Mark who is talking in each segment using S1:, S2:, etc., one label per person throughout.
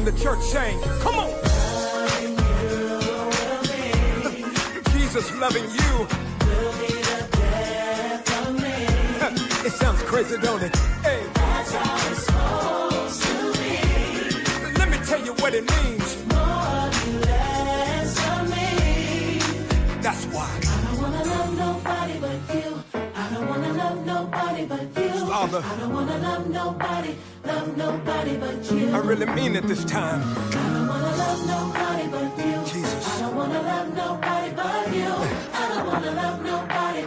S1: the church saying, come on. Jesus loving you will be the death of me. It sounds crazy, don't it? Hey. That's how it's supposed to be. Let me tell you what it means. More and less of me. That's why. I don't wanna love nobody but you. I don't wanna love nobody but you. Father, I don't wanna love nobody but you. I really mean it this time. I don't wanna love nobody but you. Jesus. I don't wanna love nobody but you. I don't wanna love nobody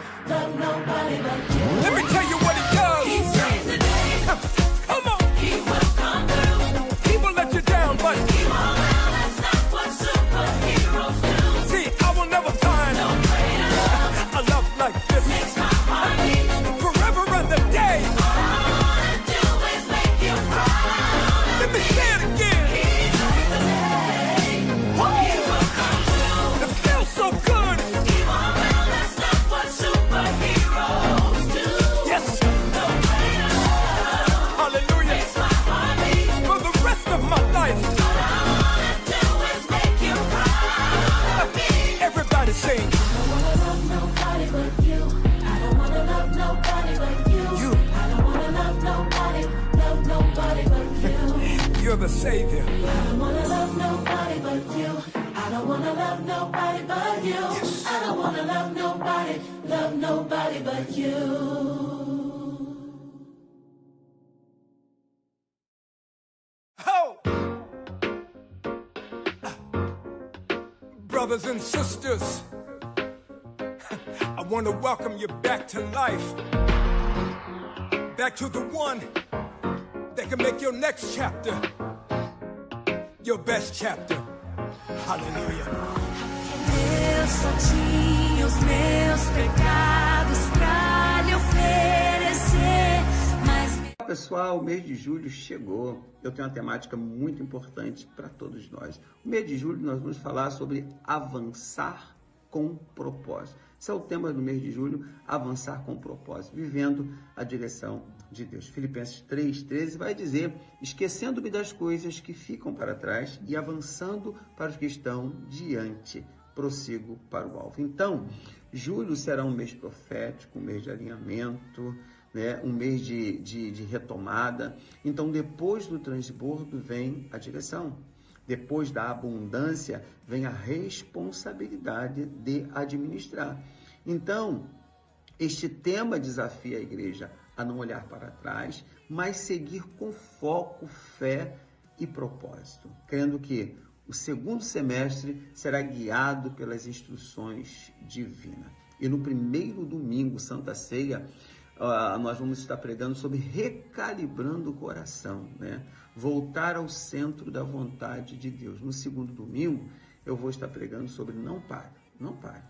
S1: but you. Let me tell you what he does. He saves the day. Come on. He will come through. He will let you down, but he won't. Well, that's not what superheroes do. See, I will never find no greater love. A love like this makes my heart beat forever and the day. All I wanna do is make you proud. Let me say it again. He saves the day. He will come through. It feels so good. He won't. Well, that's not what superheroes do. Yes. No greater love. Hallelujah. Makes my heart beat for the rest of my life. All I wanna do is make you proud. Everybody sing. I don't wanna love nobody but you. I don't wanna love nobody but you. I don't wanna love nobody but you. You're the Savior. I don't wanna love nobody but you. I don't wanna love nobody but you. Yes. I don't wanna love nobody but you. Ho! Brothers and sisters, I want to welcome you back to life. Back to the one that can make your next chapter your best chapter. Hallelujah.
S2: Eu só tinha os meus pecados pra lhe oferecer, mas...
S3: Pessoal, o mês de julho chegou. Eu tenho uma temática muito importante para todos nós. No mês de julho nós vamos falar sobre avançar com propósito. Esse é o tema do mês de julho, avançar com propósito, vivendo a direção de Deus. Filipenses 3:13 vai dizer, esquecendo-me das coisas que ficam para trás e avançando para os que estão diante, prossigo para o alvo. Então, julho será um mês profético, um mês de alinhamento, né? Um mês de retomada. Então, depois do transbordo vem a direção. Depois da abundância, vem a responsabilidade de administrar. Então, este tema desafia a igreja a não olhar para trás, mas seguir com foco, fé e propósito, crendo que o segundo semestre será guiado pelas instruções divinas. E no primeiro domingo, Santa Ceia, nós vamos estar pregando sobre recalibrando o coração, né? Voltar ao centro da vontade de Deus. No segundo domingo, eu vou estar pregando sobre não pare, não pare.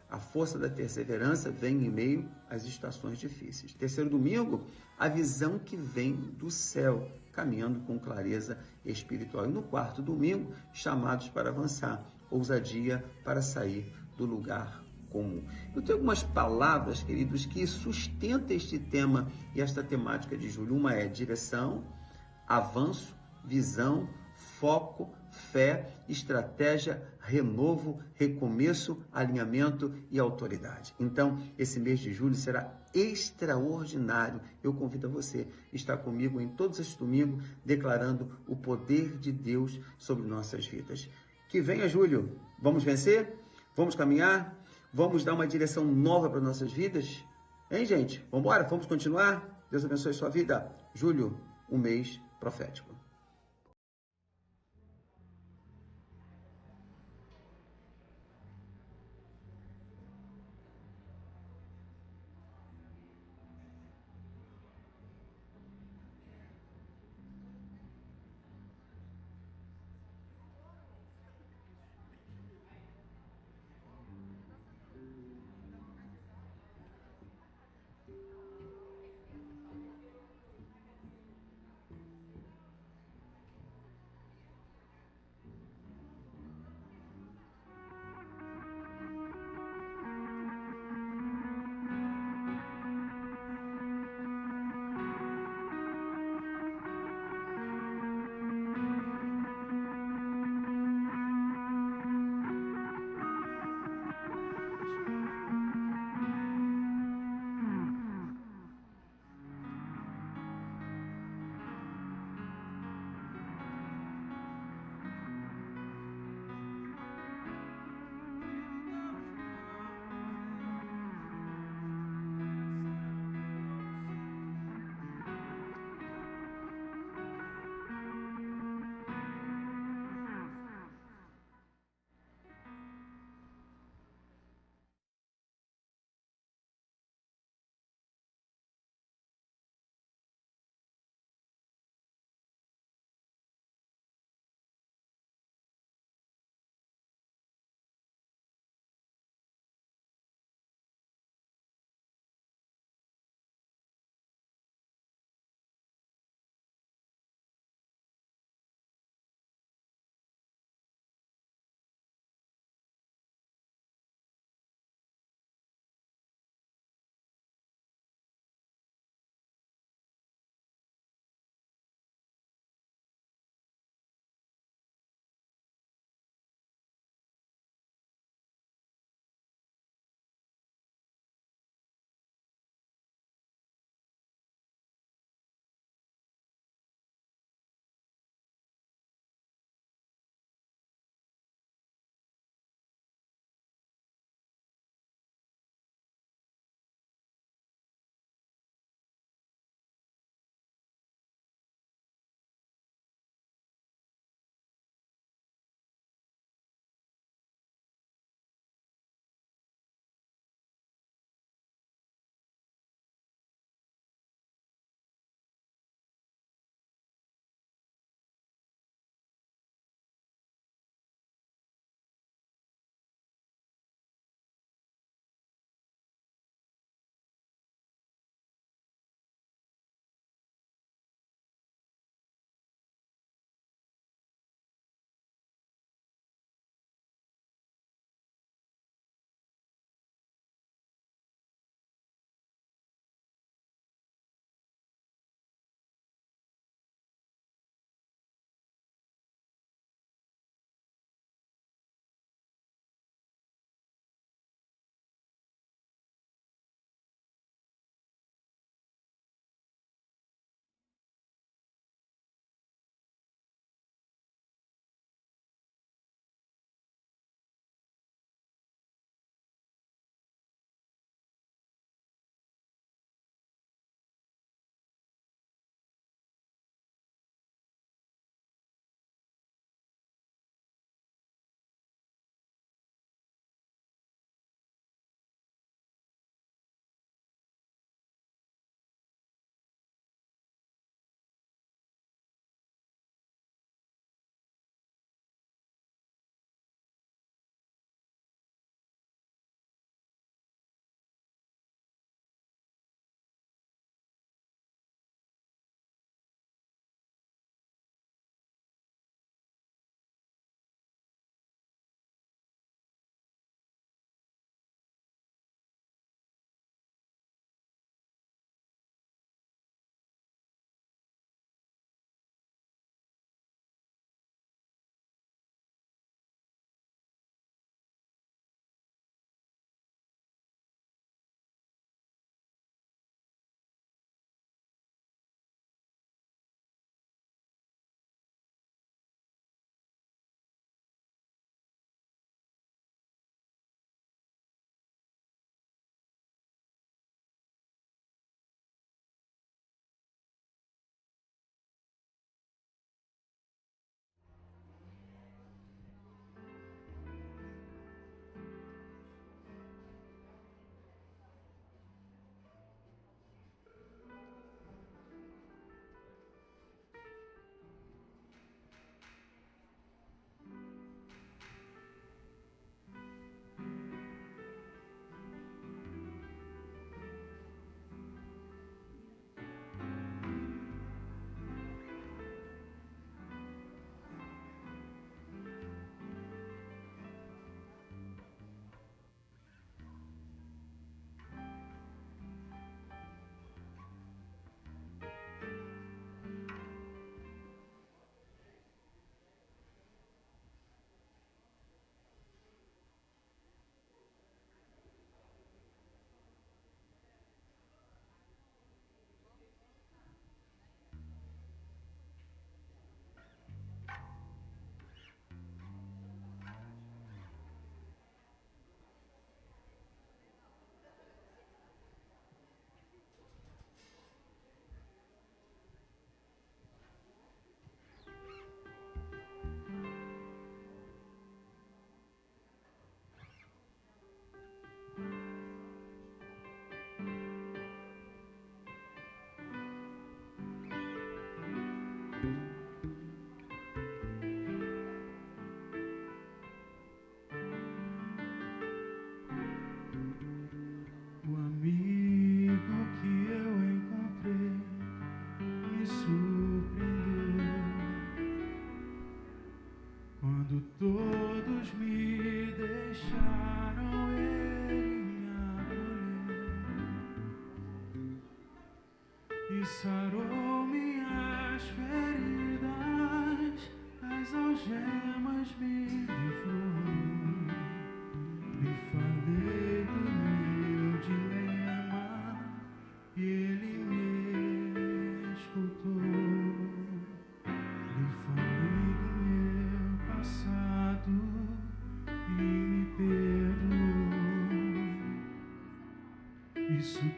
S3: A força da perseverança vem em meio às estações difíceis. Terceiro domingo, a visão que vem do céu, caminhando com clareza espiritual. E no quarto domingo, chamados para avançar, ousadia para sair do lugar comum. Eu tenho algumas palavras, queridos, que sustentam este tema e esta temática de julho. Uma é direção, avanço, visão, foco, fé, estratégia, renovo, recomeço, alinhamento e autoridade. Então, esse mês de julho será extraordinário. Eu convido a você a estar comigo em todos estes domingos, declarando o poder de Deus sobre nossas vidas. Que venha julho. Vamos vencer? Vamos caminhar? Vamos dar uma direção nova para nossas vidas? Hein, gente? Vamos embora? Vamos continuar? Deus abençoe sua vida. Julho, um mês profético.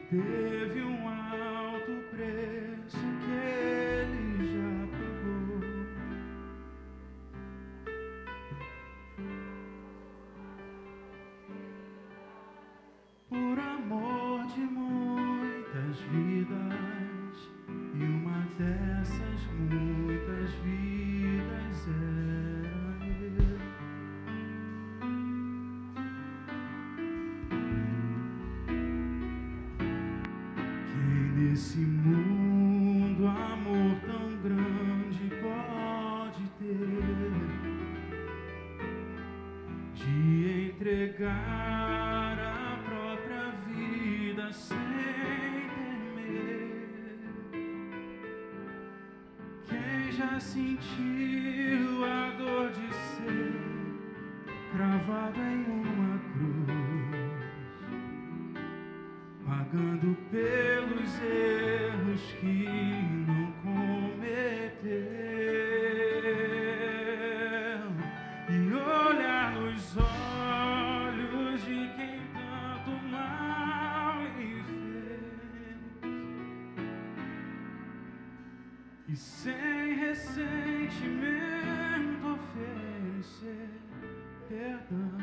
S4: teve um alto preço que ele já pagou. Por amor de muitas vidas, e uma dessas muitas vidas era ele. Quem nesse mundo amor tão grande pode ter, de entregar a própria vida sem temer? Quem já sentiu a dor de ser cravado em uma cruz, pagando pelos erros que não cometeu, e olhar nos olhos de quem tanto mal lhe fez, e sem ressentimento oferecer perdão?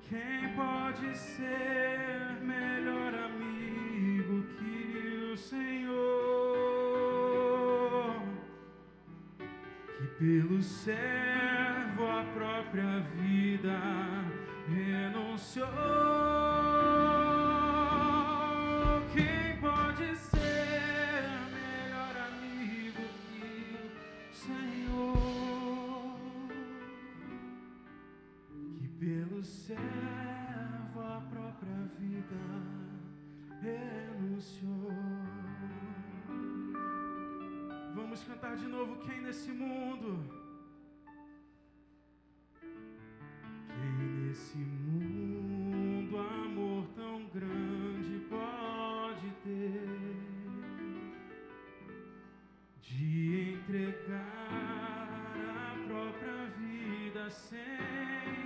S4: Quem pode ser melhor amigo que o Senhor, que pelo servo a própria vida renunciou? Quem pode ser melhor amigo que o Senhor, que pelo servo a própria vida renunciou? Vamos cantar de novo. Quem nesse mundo, quem nesse mundo amor tão grande pode ter, de entregar a própria vida sem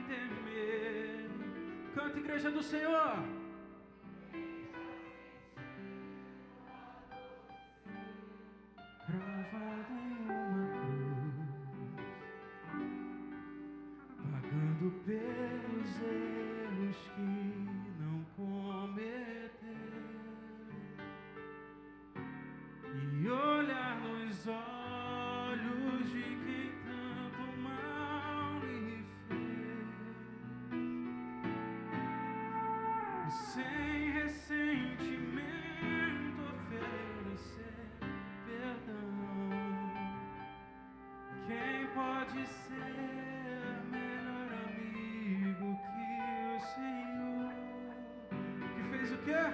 S4: temer? Canta, igreja do Senhor. Cravado em uma cruz, pagando pelos erros que não cometeu, e olhar nos olhos de quem tanto mal lhe fez, e sem ressentimento oferecer perdão. Quem pode ser melhor amigo que o Senhor, que fez o quê?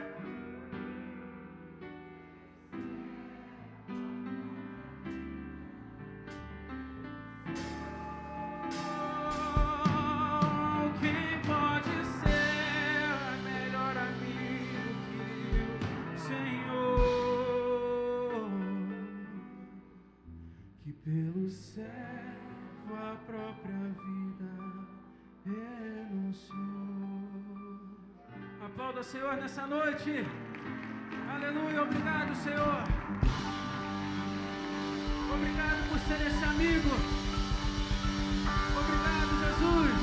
S4: Quem pode ser melhor amigo que o Senhor, que pelo servo a própria vida renunciou? Aplauda o Senhor nessa noite. Aleluia. Obrigado, Senhor. Obrigado por ser esse amigo. Obrigado, Jesus.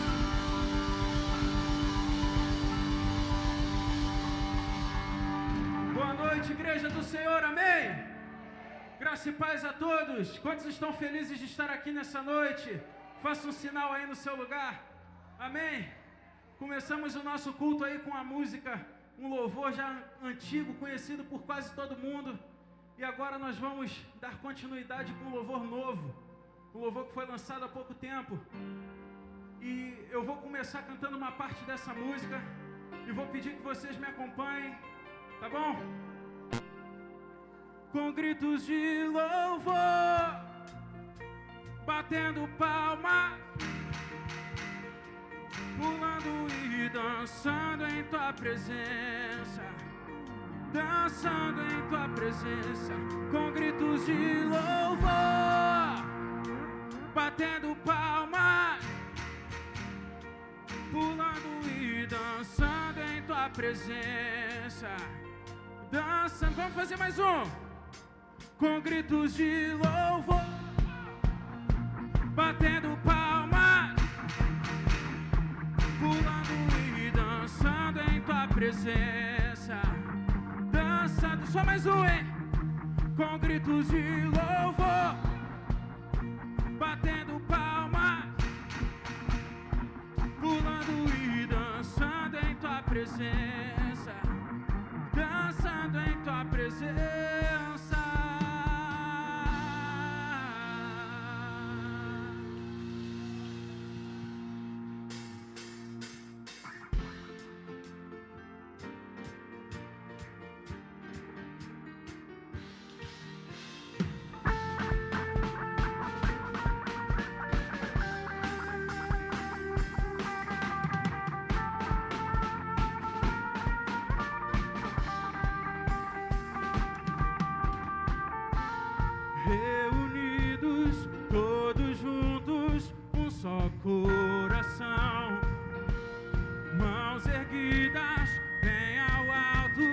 S4: Boa noite, igreja do Senhor. Amém. Graça e paz a todos. Quantos estão felizes de estar aqui nessa noite? Faça um sinal aí no seu lugar. Amém? Começamos o nosso culto aí com a música, um louvor já antigo, conhecido por quase todo mundo. E agora nós vamos dar continuidade com um louvor novo. Um louvor que foi lançado há pouco tempo. E eu vou começar cantando uma parte dessa música e vou pedir que vocês me acompanhem. Tá bom? Com gritos de louvor, batendo palma, pulando e dançando em tua presença, dançando em tua presença, com gritos de louvor, batendo palmas, pulando e dançando em tua presença. Dança, vamos fazer mais um. Com gritos de louvor, batendo palmas, pulando e dançando em tua presença. Dançando, só mais um, hein? Com gritos de louvor, batendo palmas, pulando e dançando em tua presença. Dançando em tua presença. Reunidos, todos juntos, um só coração, mãos erguidas bem ao alto,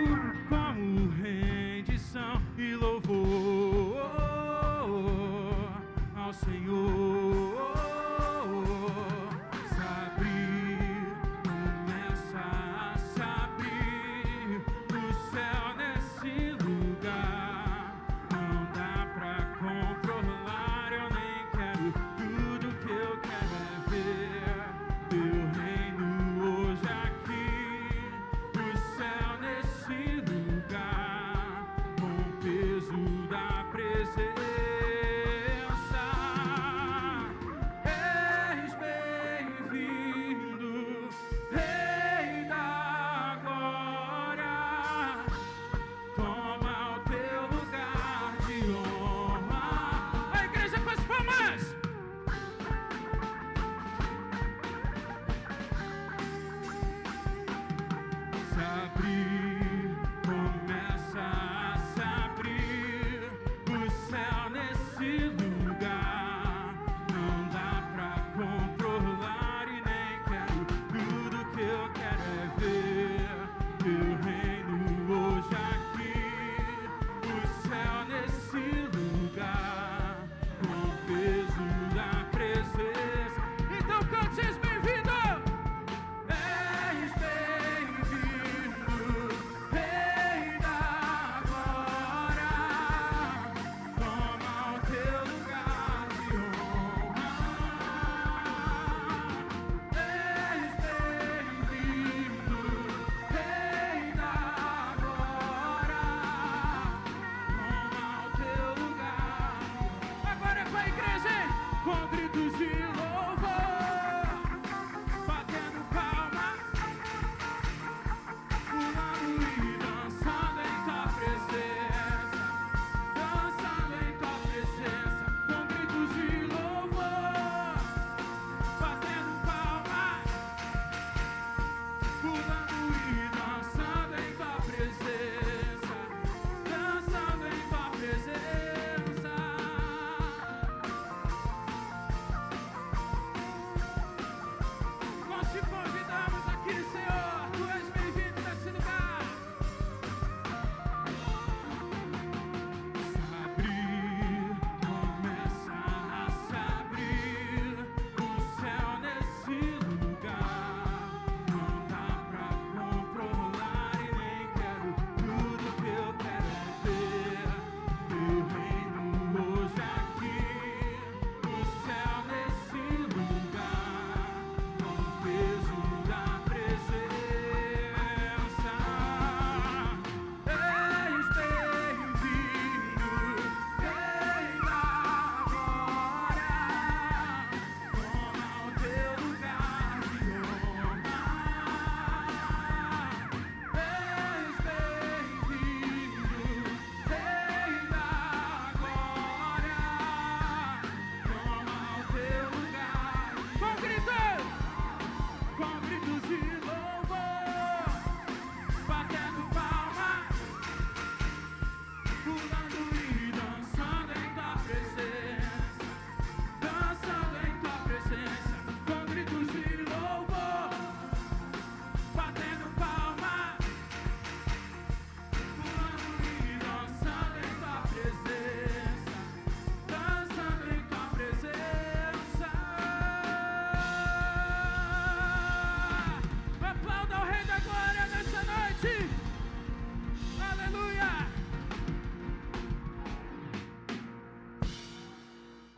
S4: como rendição e louvor ao Senhor. Se abrir, começa a se abrir o céu nesse lugar. Não dá pra controlar, eu nem quero. Tudo que eu quero é ver teu reino hoje aqui.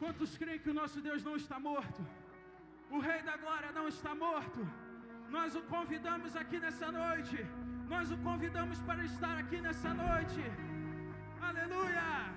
S4: Quantos creem que o nosso Deus não está morto? O Rei da Glória não está morto. Nós o convidamos aqui nessa noite. Nós o convidamos para estar aqui nessa noite. Aleluia!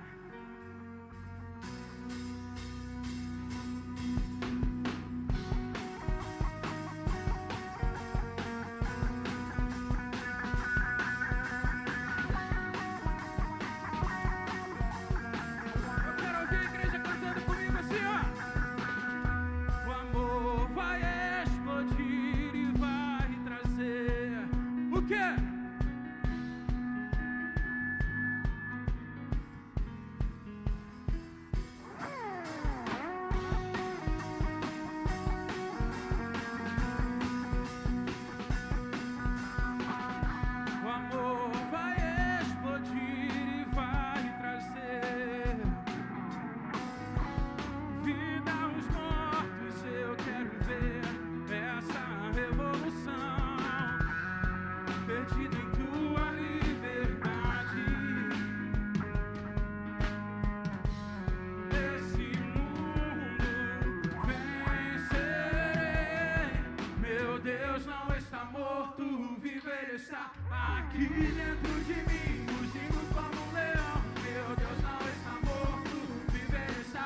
S4: Aqui dentro de mim, rugindo como um leão. Meu Deus não está morto, vive, Ele está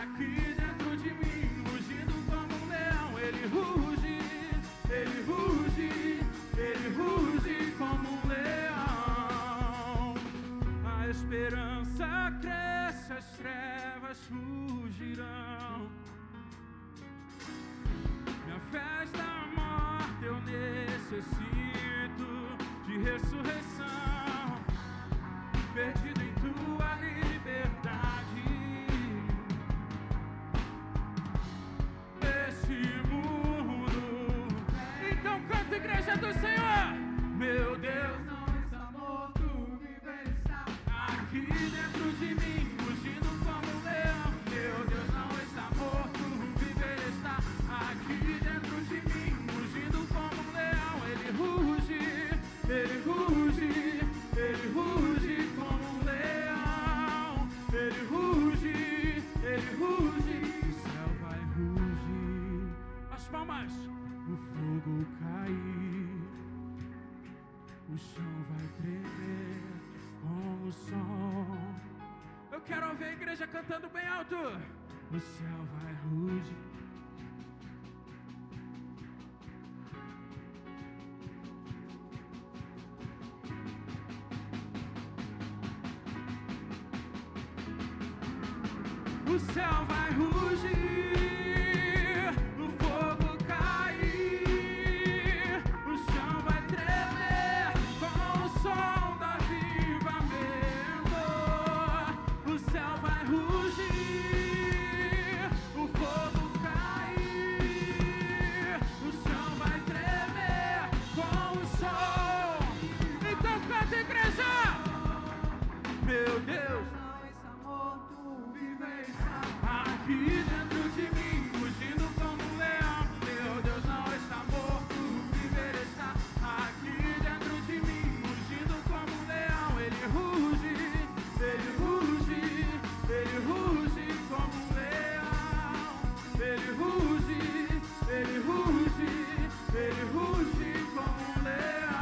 S4: aqui dentro de mim, rugindo como um leão. Ele ruge, Ele ruge, Ele ruge como um leão. A esperança cresce, as trevas fugirão. Minha fé está morta, eu necessito de ressurreição, perdido em tua liberdade. Esse mundo, então canta, igreja do Senhor. Meu Deus não está morto, vive, Ele está aqui dentro de mim, rugindo como um leão. Meu Deus não está morto, vive, Ele está aqui dentro de mim, rugindo como um leão. Ele ruge, Ele ruge, Ele ruge como um leão. Ele ruge, Ele ruge. O céu vai rugir, as palmas. O fogo cair, o chão vai tremer com o som. Eu quero ouvir a igreja cantando bem alto. O céu vai rugir. O céu vai rugir, o fogo cair, o chão vai tremer com o som do avivamento. O céu vai rugir, o fogo cair, o chão vai tremer com o som. Então canta, igreja! Meu Deus! Aqui dentro de mim, rugindo como um leão. Meu Deus não está morto, vive, Ele está aqui dentro de mim, rugindo como um leão. Ele ruge, Ele ruge, Ele ruge como um leão. Ele ruge, Ele ruge, Ele ruge como um leão.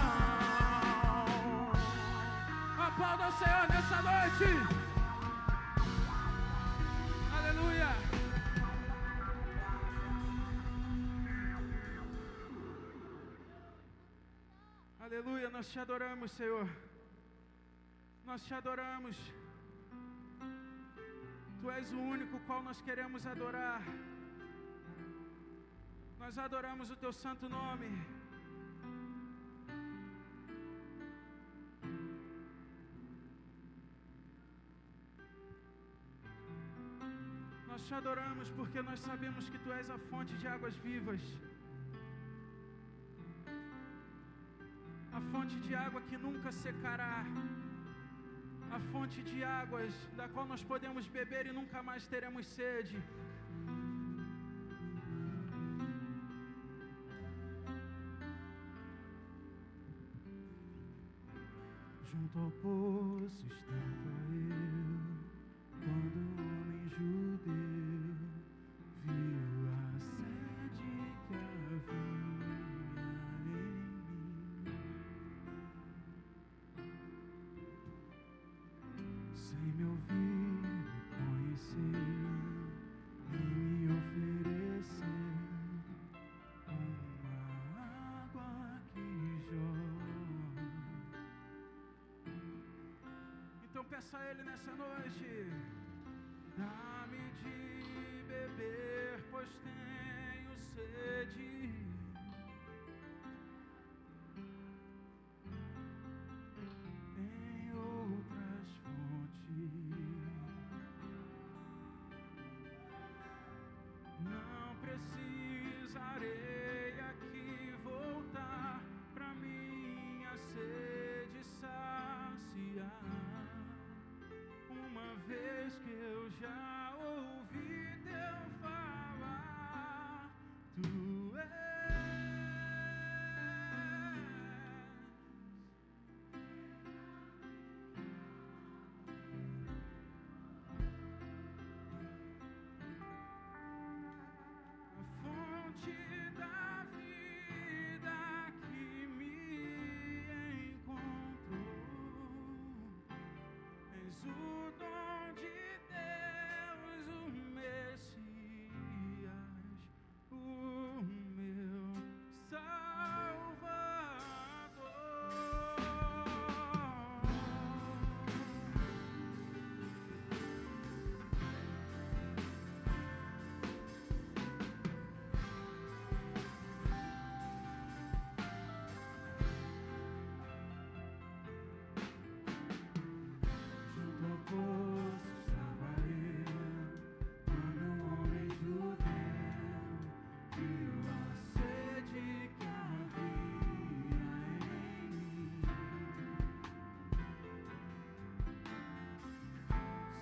S4: Aplauda o Senhor nessa noite. Aleluia! Aleluia, nós te adoramos, Senhor. Nós te adoramos. Tu és o único qual nós queremos adorar. Nós adoramos o teu santo nome. Nós te adoramos porque nós sabemos que Tu és a fonte de águas vivas. A fonte de água que nunca secará. A fonte de águas da qual nós podemos beber e nunca mais teremos sede. Junto ao poço estava eu, quando um homem judeu peça a Ele nessa noite. Dá-me de beber, pois tenho sede. Em outras fontes. Não precisarei aqui voltar pra minha sede saciar. Uma vez que eu já ouvi teu falar, tu és a fonte da vida que me encontrou. És o dom de Deus, o Messias, o meu Salvador. Junto ao poço estava eu, quando um homem judeu viu a sede que havia em mim.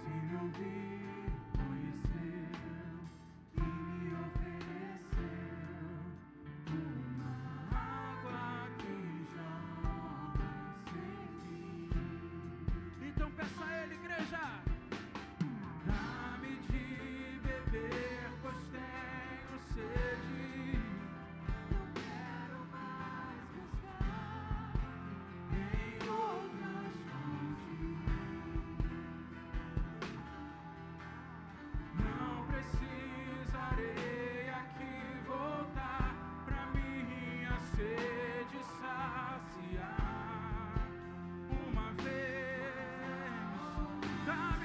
S4: Sem me ouvir, conheceu e me ofereceu uma água que jorra sem fim. Então peça a Ele, igreja. Dá-me de beber, pois tenho sede. Não quero mais buscar em outras fontes. Não precisarei aqui voltar pra minha sede saciar. Uma vez, dá-me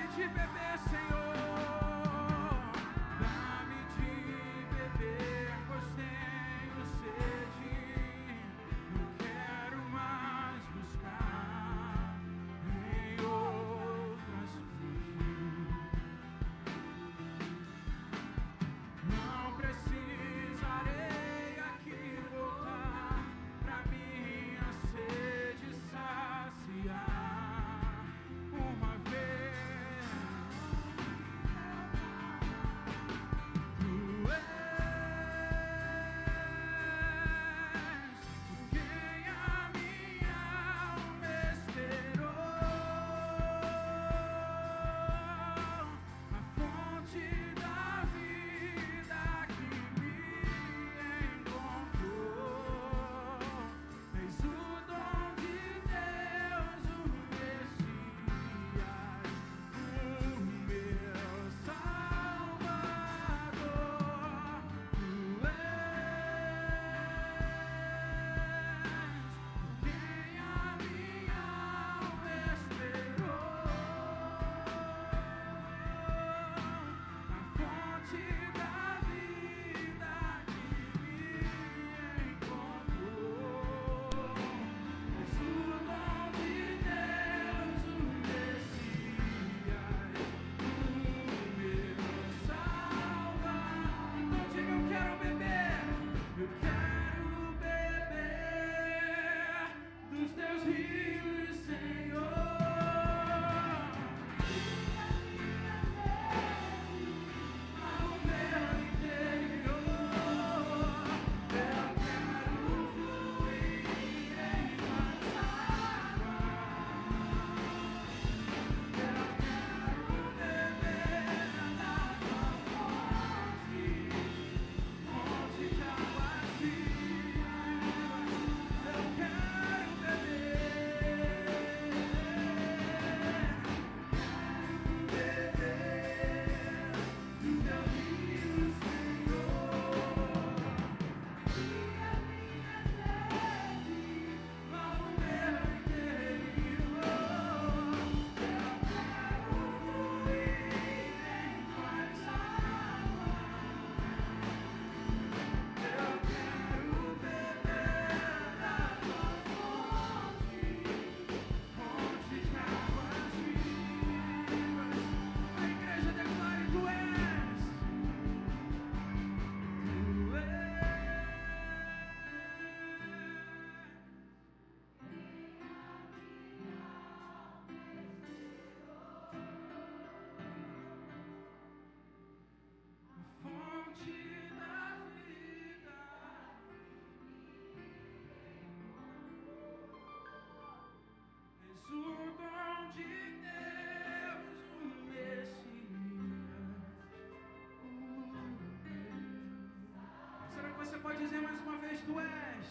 S4: pode dizer mais uma vez, tu és,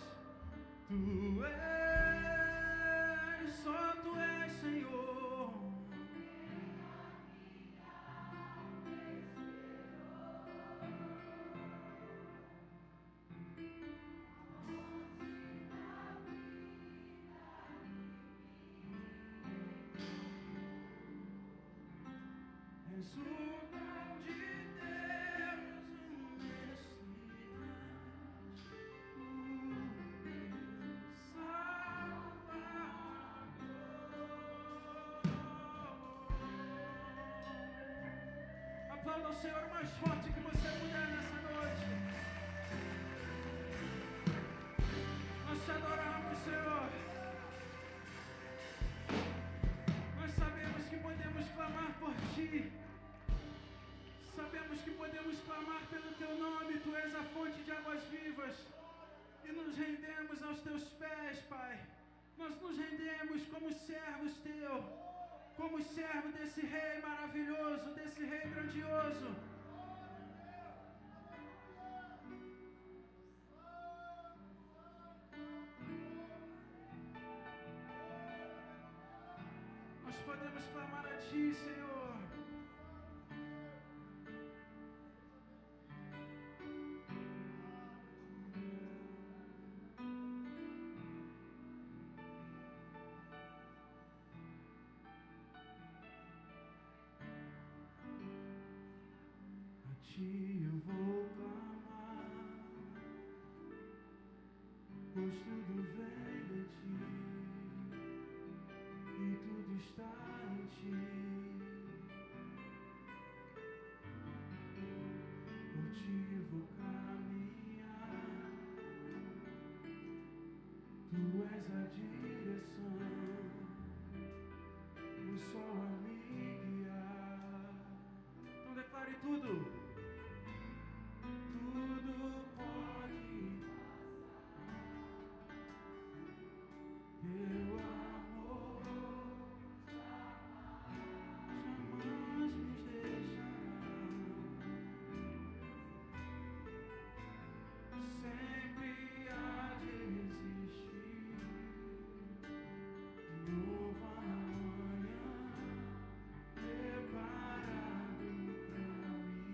S4: só tu és, Senhor. És o dom de Deus, o Messias, o meu Salvador. Aplauda o Senhor o mais forte que você puder nessa noite. Nós te adoramos, Senhor. Nós sabemos que podemos clamar por Ti. Sabemos que podemos clamar pelo Teu nome. Tu és a fonte de águas vivas. E nos rendemos aos Teus pés, Pai. Nós nos rendemos como servos Teu, como servo desse Rei maravilhoso, desse Rei grandioso. Nós podemos clamar a Ti, Senhor. A Ti eu vou clamar, pois tudo vem de Ti e tudo está em Ti. Por Ti vou caminhar, Tu és a direção, o sol a me guiar. Então declare tudo. Tudo pode passar, Teu amor jamais nos deixará. Sempre há de existir nova manhã preparado pra mim.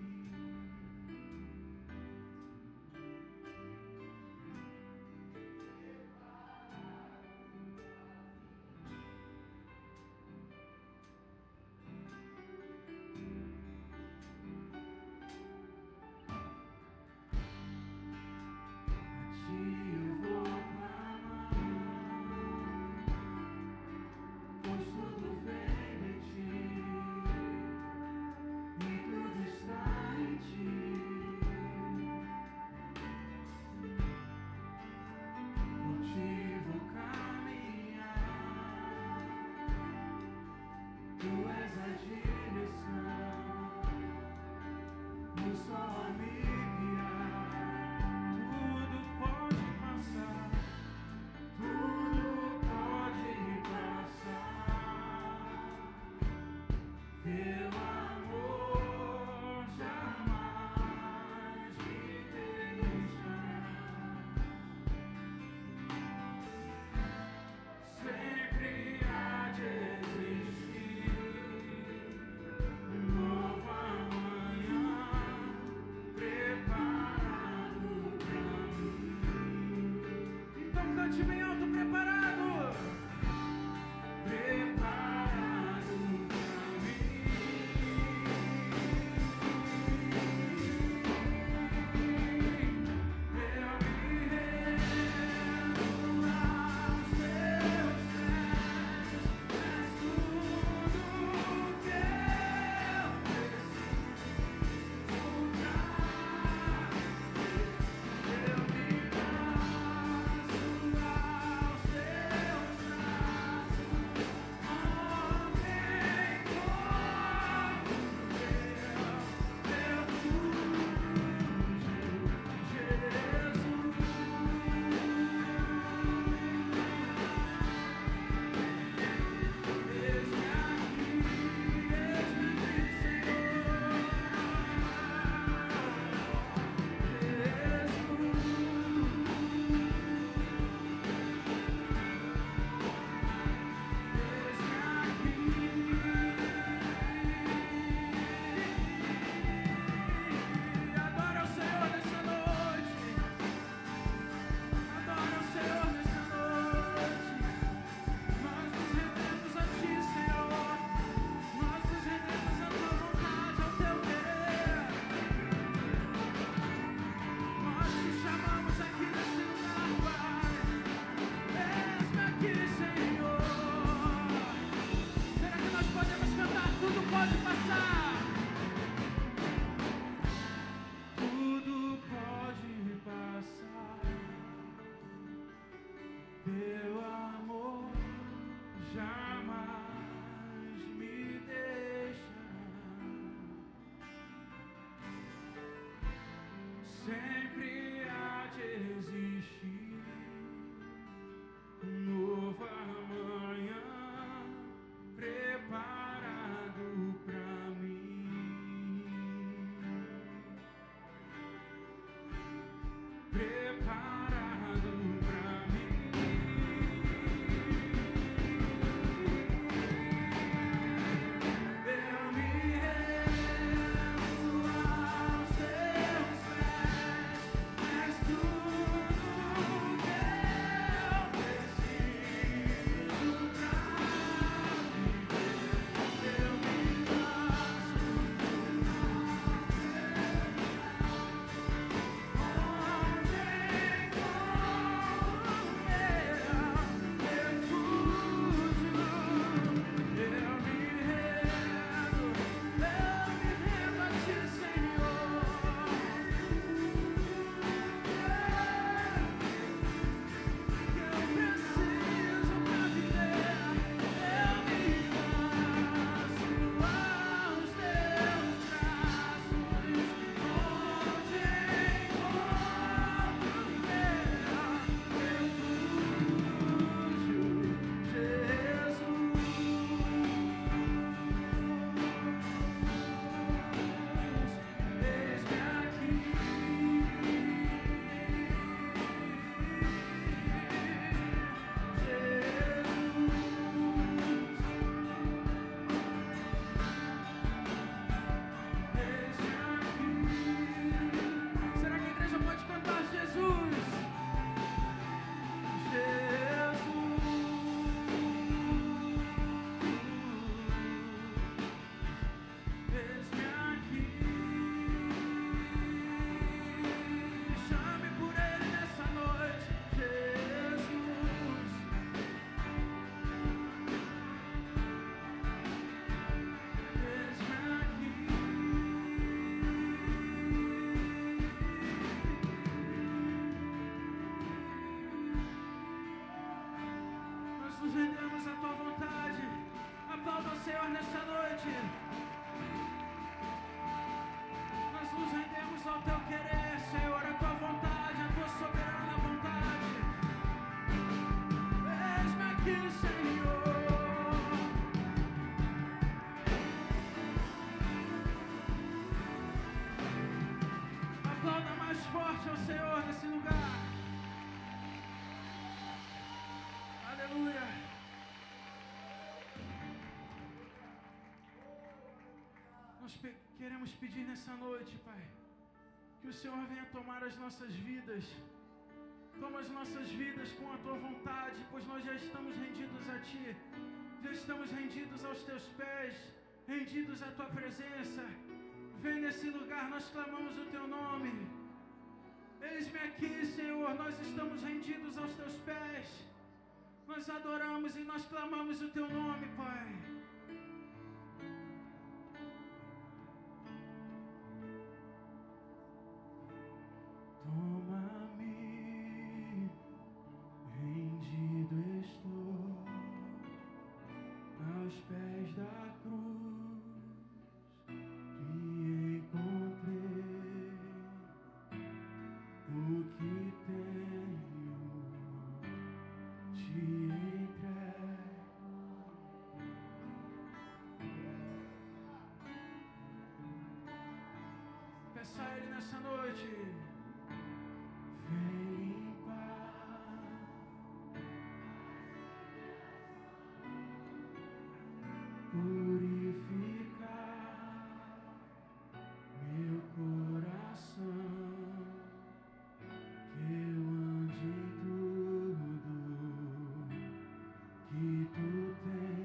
S4: A Ti eu vou clamar, pois tudo vem de Ti e tudo está em Ti. Por Ti vou caminhar, Tu és a direção, o sol a me guiar. Tudo pode Nós queremos pedir nessa noite, Pai, que o Senhor venha tomar as nossas vidas. Toma as nossas vidas com a Tua vontade, pois nós já estamos rendidos a Ti. Já estamos rendidos aos Teus pés, rendidos à Tua presença. Vem nesse lugar, nós clamamos o Teu nome. Eis-me aqui, Senhor, nós estamos rendidos aos Teus pés. Nós adoramos e nós clamamos o Teu nome, Pai. Toma-me, rendido estou aos pés da cruz que encontrei o que tenho te entrego. Peça a Ele nessa noite. Vem limpar purificar meu coração, que eu ande em tudo que Tu tens.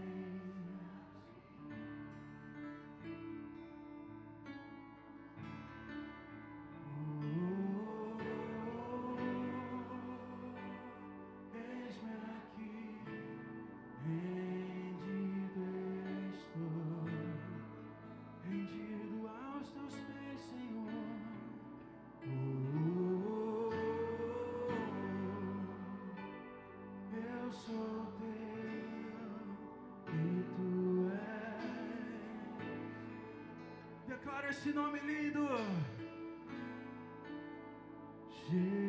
S4: Eis-me aqui, rendido estou, rendido aos Teus pés, Senhor. Eu sou Teu e Tu és. Declara esse nome lindo. Jesus.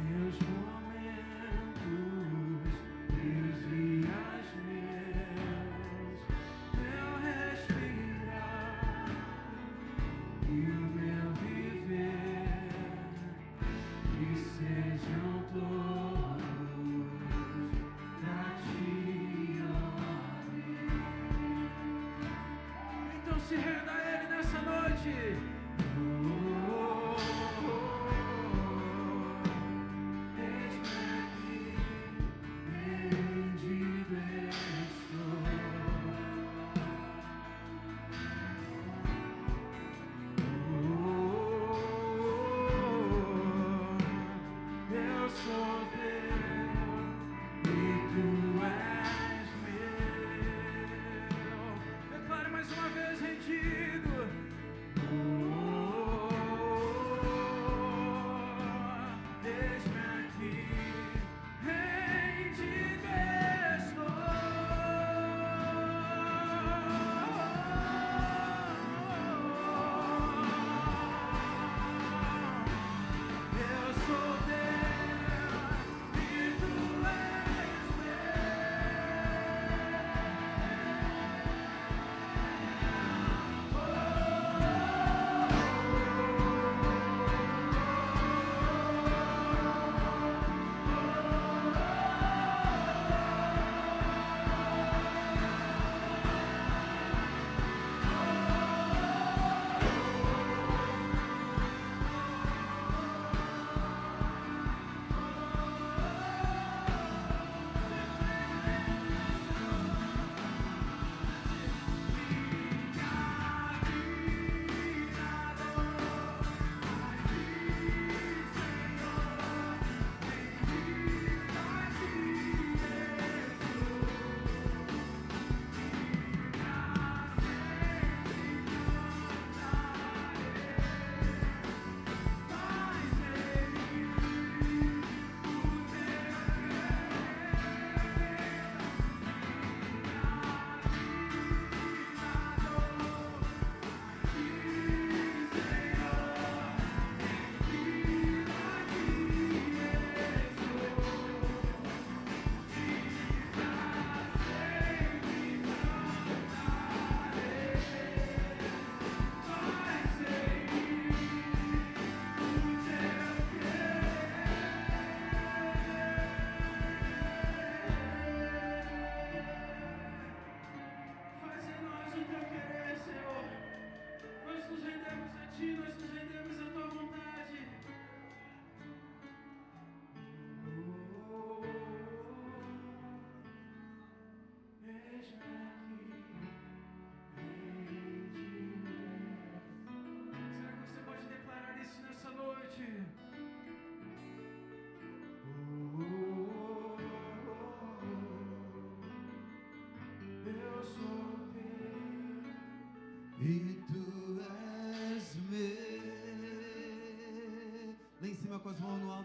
S4: Meus momentos, meus dias meus, meu respirar e o meu viver, que sejam todos pra Ti, ó Deus. Então se renda a Ele nessa noite. Eis-me aqui, rendido estou. Eu sou Teu e Tu és meu. Declare mais uma vez, rendido.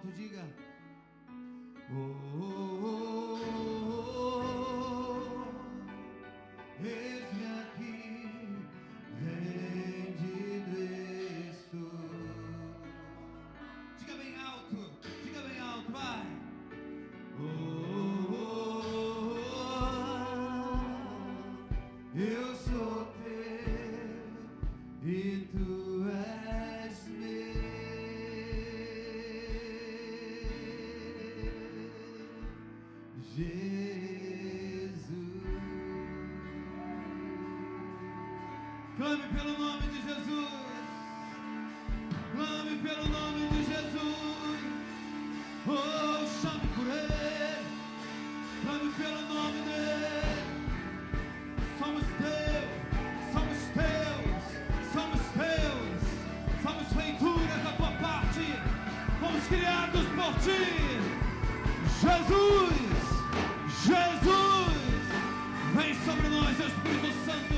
S5: alto, diga. Eis-me aqui, rendido estou. Diga bem alto, vai. Eu sou teu e tu és meu. Jesus. Clame pelo nome de Jesus. Clame pelo nome de Jesus. Oh, chame por Ele. Clame pelo nome dEle. Somos teus, somos teus, somos teus. Somos feituras da tua parte. Fomos criados por ti. Jesus, Jesus. Vem sobre nós, Espírito Santo.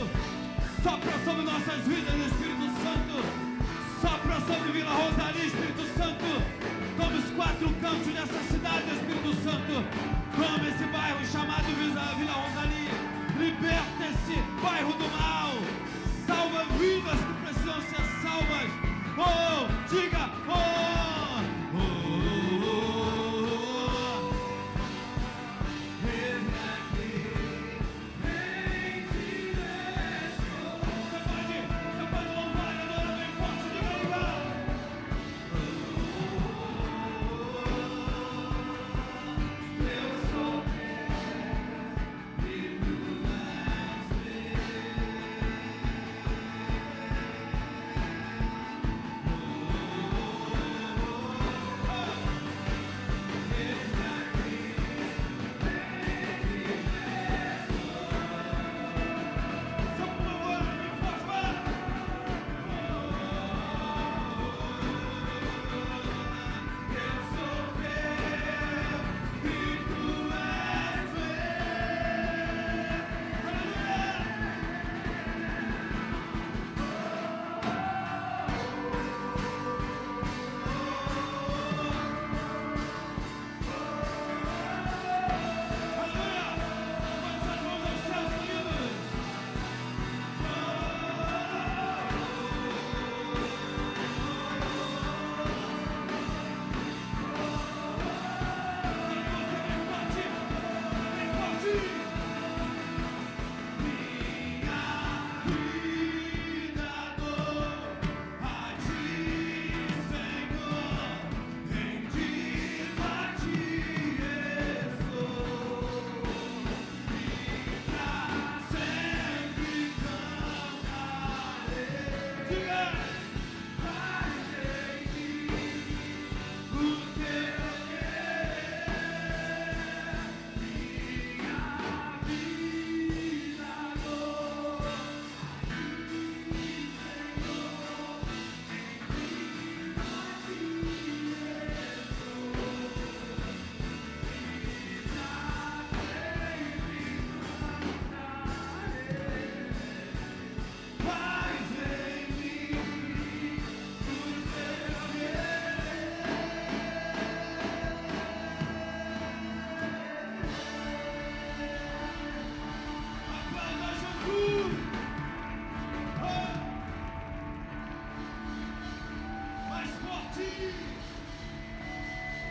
S5: Sopra sobre nossas vidas, Espírito Santo. Sopra sobre Vila Rosalia, Espírito Santo. Toma os 4 cantos dessa cidade, Espírito Santo. Toma esse bairro chamado Vila Rosalia. Liberta esse bairro do mal. Salva vidas que precisam ser salvas. Oh, diga,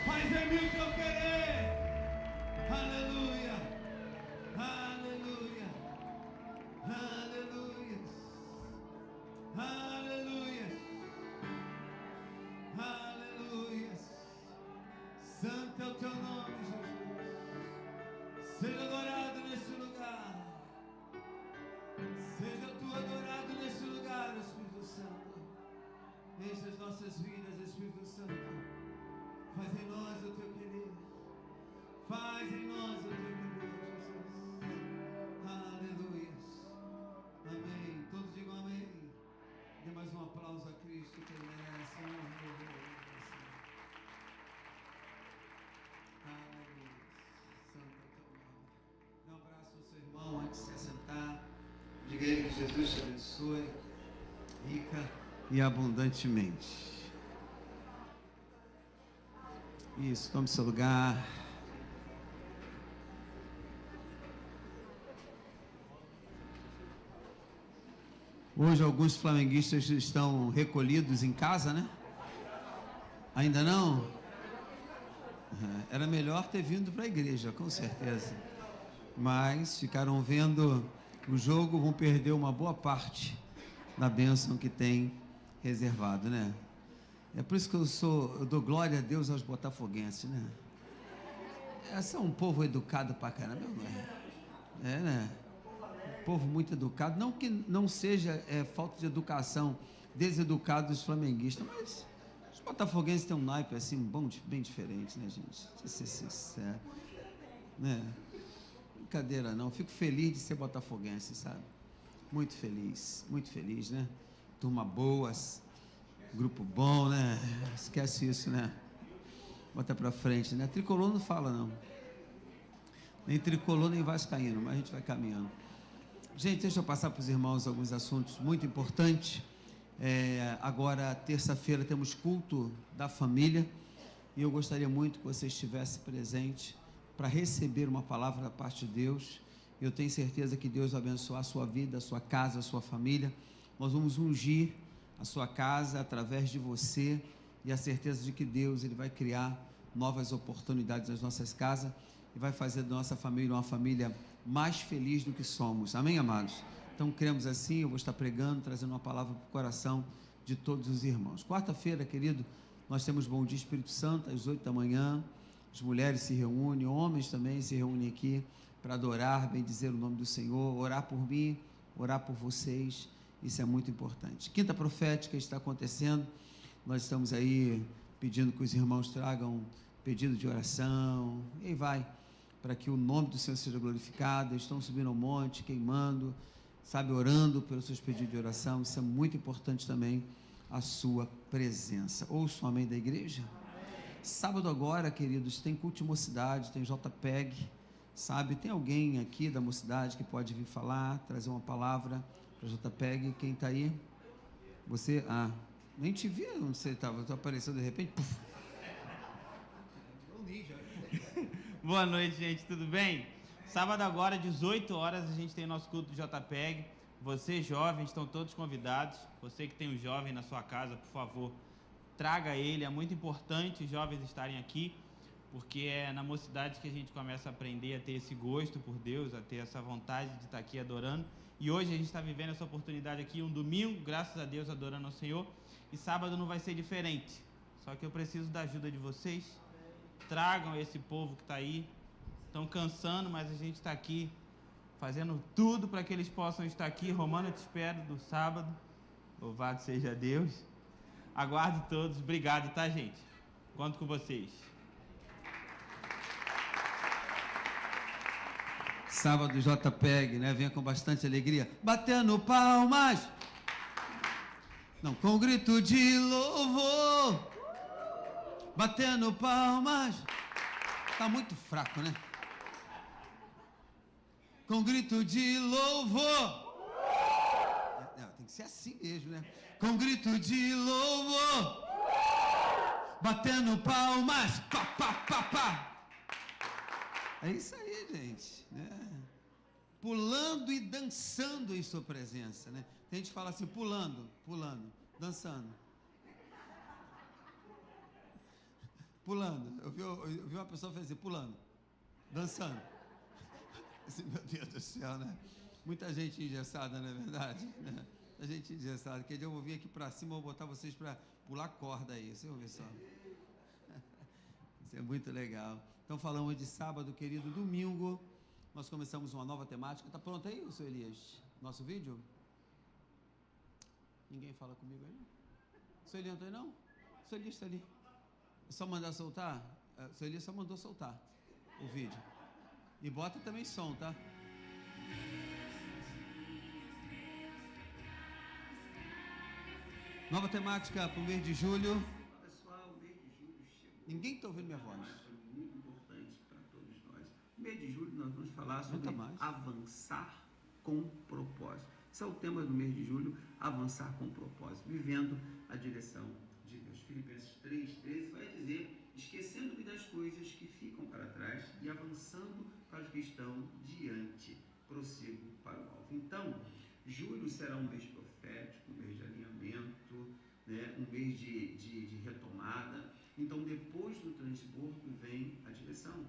S5: Faz em mim o que eu querer. Aleluia, aleluia, aleluia, aleluia, aleluia. Santo é o teu nome, Jesus. Seja adorado nesse lugar. Seja tu adorado nesse lugar, Espírito Santo. Enche as nossas vidas, Espírito Santo. Faz em nós o teu querer. Faz em nós o teu querer, Jesus. Aleluia. Amém. Todos digam amém. Dê mais um aplauso a Cristo que Ele merece. Aleluia. Santo é o teu nome. Dê um abraço ao seu irmão antes de se assentar. Diga a ele que Jesus te abençoe rica e abundantemente. Isso, tome seu lugar. Hoje alguns flamenguistas estão recolhidos em casa, né? Ainda não? Era melhor ter vindo para a igreja, com certeza. Mas ficaram vendo o jogo, vão perder uma boa parte da bênção que tem reservado, né? É por isso que eu dou glória a Deus aos botafoguenses, né? Esse é um povo educado pra caramba, não é? É, né? Um povo muito educado. Não que não seja falta de educação, deseducado dos flamenguistas, mas os botafoguenses têm um naipe assim, bem diferente, né, gente? Deixa eu ser sincero. Né? Brincadeira não. Fico feliz de ser botafoguense, sabe? Muito feliz, né? Turma boas. Grupo bom, né? Esquece isso, né? Bota pra frente, né? Tricolor não fala, não. Nem tricolor, nem vascaíno, mas a gente vai caminhando. Gente, deixa eu passar para os irmãos alguns assuntos muito importantes. Agora, terça-feira, temos culto da família. E eu gostaria muito que você estivesse presente para receber uma palavra da parte de Deus. Eu tenho certeza que Deus vai abençoar a sua vida, a sua casa, a sua família. Nós vamos ungir a sua casa através de você e a certeza de que Deus ele vai criar novas oportunidades nas nossas casas e vai fazer da nossa família uma família mais feliz do que somos. Amém, amados? Então, cremos assim, eu vou estar pregando, trazendo uma palavra para o coração de todos os irmãos. Quarta-feira, querido, nós temos Bom Dia Espírito Santo, às 8 da manhã, as mulheres se reúnem, homens também se reúnem aqui para adorar, bendizer o nome do Senhor, orar por mim, orar por vocês. Isso é muito importante. Quinta profética está acontecendo. Nós estamos aí pedindo que os irmãos tragam pedido de oração. E aí vai, para que o nome do Senhor seja glorificado. Eles estão subindo ao monte, queimando, sabe, orando pelos seus pedidos de oração. Isso é muito importante também, a sua presença. Ouça o amém da igreja. Sábado agora, queridos, tem culto de mocidade, tem JPEG, sabe? Tem alguém aqui da mocidade que pode vir falar, trazer uma palavra para JPEG. Quem está aí? Você? Nem te vi onde você estava. Tu apareceu de repente. Puf.
S6: Boa noite, gente. Tudo bem? Sábado agora, 18 horas, a gente tem nosso culto do JPEG. Vocês, jovens, estão todos convidados. Você que tem um jovem na sua casa, por favor, traga ele. É muito importante os jovens estarem aqui, porque é na mocidade que a gente começa a aprender a ter esse gosto por Deus, a ter essa vontade de estar aqui adorando. E hoje a gente está vivendo essa oportunidade aqui, um domingo, graças a Deus, adorando ao Senhor. E sábado não vai ser diferente. Só que eu preciso da ajuda de vocês. Tragam esse povo que está aí. Estão cansando, mas a gente está aqui fazendo tudo para que eles possam estar aqui. Romano, eu te espero do sábado. Louvado seja Deus. Aguardo todos. Obrigado, tá, gente? Conto com vocês.
S5: Sábado JPEG, né? Venha com bastante alegria. Batendo palmas. Não, com grito de louvor. Batendo palmas. Tá muito fraco, né? Com grito de louvor. Tem que ser assim mesmo, né? Com grito de louvor. Batendo palmas. Pá, pá, pá, pá. É isso aí, gente, né? Pulando e dançando em sua presença, né? Tem gente que fala assim, pulando, dançando. Pulando. Eu vi uma pessoa fazer assim, pulando, dançando. Assim, meu Deus do céu, né? Muita gente engessada, não é verdade? Né? Muita gente engessada. Que dia eu vou vir aqui pra cima, vou botar vocês pra pular corda aí. Vocês vão ver só. Isso é muito legal. Então falamos de sábado, querido. Domingo, nós começamos uma nova temática. Tá pronto aí, seu Elias? Nosso vídeo? Ninguém fala comigo aí? Seu Elias não tá aí, não? Seu Elias está ali. É só mandar soltar? O seu Elias só mandou soltar o vídeo. E bota também som, tá? Nova temática para o mês de julho.
S3: Pessoal, o mês de julho chegou.
S5: Ninguém está ouvindo minha voz.
S3: Muito importante para todos nós. No mês de julho nós vamos falar sobre avançar com propósito. Esse é o tema do mês de julho, avançar com propósito, vivendo a direção de Deus. Filipenses 3,13 vai dizer, esquecendo-me das coisas que ficam para trás e avançando para os que estão diante, prossigo para o alvo. Então, julho será um mês profético, um mês de alinhamento, né? Um mês de retomada. Então, depois do transbordo vem a direção.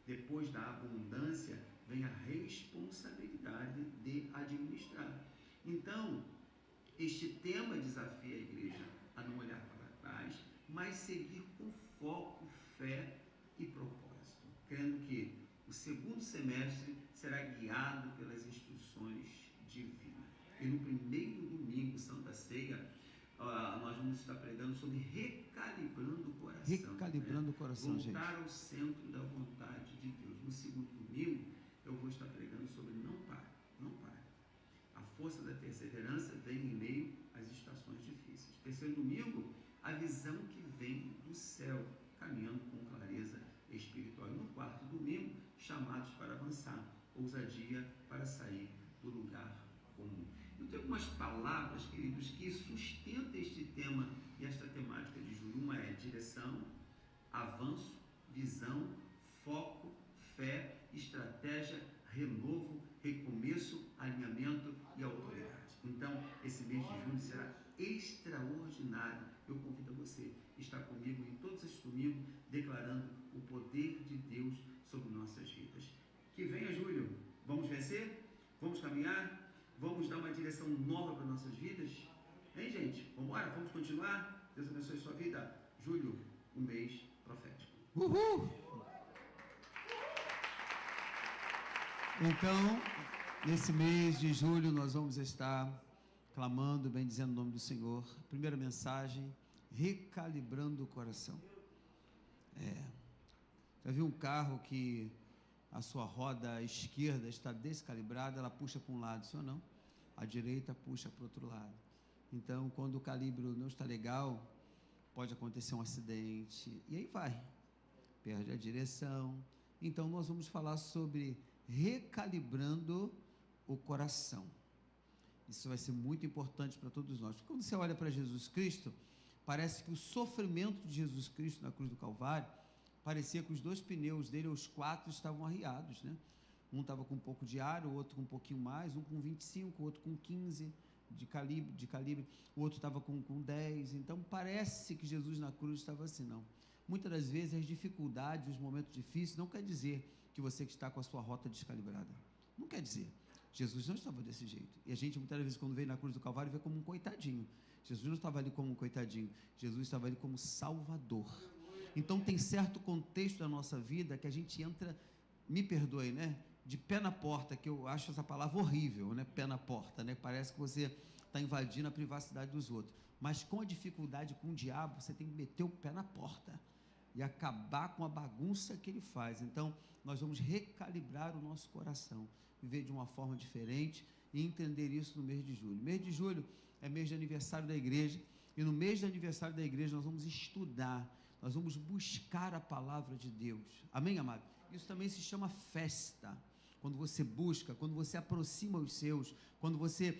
S3: Depois da abundância vem a responsabilidade de administrar. Então, este tema desafia a igreja a não olhar para trás, mas seguir com foco, fé e propósito, crendo que o segundo semestre será guiado pelas instruções divinas. E no primeiro domingo, Santa Ceia, nós vamos estar pregando sobre recalibrando o coração.
S7: Recalibrando o coração, gente.
S3: Voltar ao centro da vontade de Deus. No segundo domingo, eu vou estar pregando sobre não pare, não pare. A força da perseverança vem em meio às estações difíceis. Terceiro domingo, a visão que vem do céu, caminhando com clareza espiritual. E no quarto domingo, chamados para avançar, ousadia para sair do lugar comum. Eu tenho algumas palavras, queridos, que sustentam este tema e esta temática de julho. Uma é direção, avanço, visão, foco, fé, estratégia, renovo, recomeço, alinhamento e autoridade. Então, esse mês de julho será extraordinário. Eu convido você a estar comigo em todos esses domingos, declarando o poder de Deus sobre nossas vidas. Que venha julho, vamos vencer? Vamos caminhar? Vamos dar uma direção nova para nossas vidas? Hein, gente? Vamos embora? Vamos continuar? Deus abençoe a sua vida. Julho, um mês profético.
S7: Uhul! Então, nesse mês de julho, nós vamos estar clamando, bendizendo o nome do Senhor. Primeira mensagem, recalibrando o coração. Já viu um carro que a sua roda esquerda está descalibrada, ela puxa para um lado, sim ou não? A direita puxa para o outro lado. Então, quando o calibro não está legal, pode acontecer um acidente, e aí vai, perde a direção. Então, nós vamos falar sobre recalibrando o coração. Isso vai ser muito importante para todos nós. Porque quando você olha para Jesus Cristo, parece que o sofrimento de Jesus Cristo na cruz do Calvário, parecia que os dois pneus dele, os quatro, estavam arriados, né? Um estava com um pouco de ar, o outro com um pouquinho mais, um com 25, o outro com 15 de calibre, o outro estava com 10. Então parece que Jesus na cruz estava assim, não. Muitas das vezes as dificuldades, os momentos difíceis, não quer dizer que você que está com a sua rota descalibrada. Não quer dizer. Jesus não estava desse jeito. E a gente muitas vezes quando vem na cruz do Calvário vê como um coitadinho. Jesus não estava ali como um coitadinho. Jesus estava ali como Salvador. Então tem certo contexto da nossa vida que a gente entra, me perdoe, né? De pé na porta, que eu acho essa palavra horrível, né? Pé na porta, né? Parece que você está invadindo a privacidade dos outros. Mas com a dificuldade, com o diabo, você tem que meter o pé na porta e acabar com a bagunça que ele faz. Então, nós vamos recalibrar o nosso coração, viver de uma forma diferente e entender isso no mês de julho. Mês de julho é mês de aniversário da igreja, e no mês de aniversário da igreja nós vamos estudar, nós vamos buscar a palavra de Deus. Amém, amado? Isso também se chama festa. Quando você busca, quando você aproxima os seus, quando você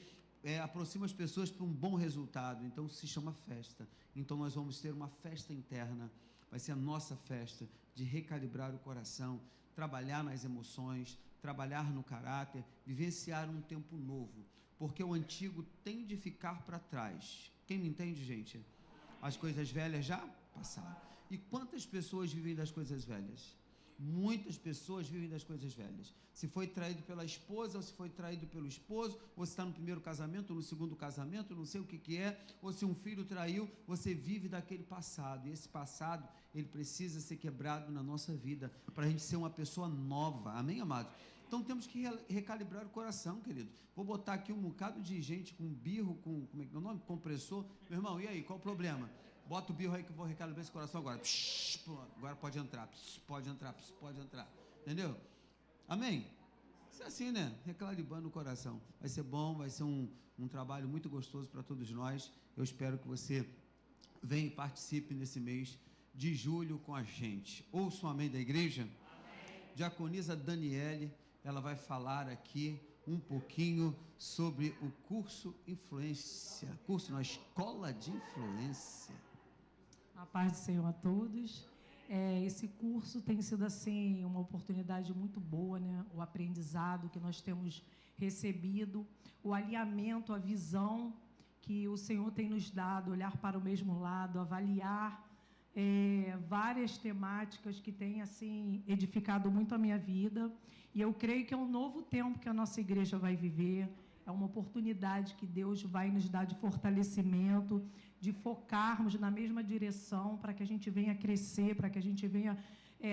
S7: aproxima as pessoas para um bom resultado, então se chama festa. Então nós vamos ter uma festa interna, vai ser a nossa festa de recalibrar o coração, trabalhar nas emoções, trabalhar no caráter, vivenciar um tempo novo, porque o antigo tem de ficar para trás. Quem me entende, gente? As coisas velhas já passaram. E quantas pessoas vivem das coisas velhas? Muitas pessoas vivem das coisas velhas. Se foi traído pela esposa, ou se foi traído pelo esposo, ou se está no primeiro casamento, ou no segundo casamento, não sei o que é, ou se um filho traiu, você vive daquele passado. E esse passado, ele precisa ser quebrado na nossa vida, para a gente ser uma pessoa nova. Amém, amados? Então temos que recalibrar o coração, querido. Vou botar aqui um bocado de gente com birro, com, como é que é o nome? Compressor. Meu irmão, e aí, qual o problema? Bota o birro aí que eu vou recalibrar esse coração agora. Agora pode entrar, pode entrar, pode entrar. Entendeu? Amém? Isso é assim, né? Recalibrando o coração. Vai ser bom, vai ser um trabalho muito gostoso para todos nós. Eu espero que você venha e participe nesse mês de julho com a gente. Ouça o amém da igreja? Amém. Diaconisa Daniele, ela vai falar aqui um pouquinho sobre o curso Influência, curso na Escola de Influência.
S8: A paz do Senhor a todos. Esse curso tem sido assim uma oportunidade muito boa, né? O aprendizado que nós temos recebido, o alinhamento, a visão que o Senhor tem nos dado, olhar para o mesmo lado, avaliar várias temáticas que têm assim edificado muito a minha vida. E eu creio que é um novo tempo que a nossa igreja vai viver. É uma oportunidade que Deus vai nos dar de fortalecimento, de focarmos na mesma direção, para que a gente venha crescer, para que a gente venha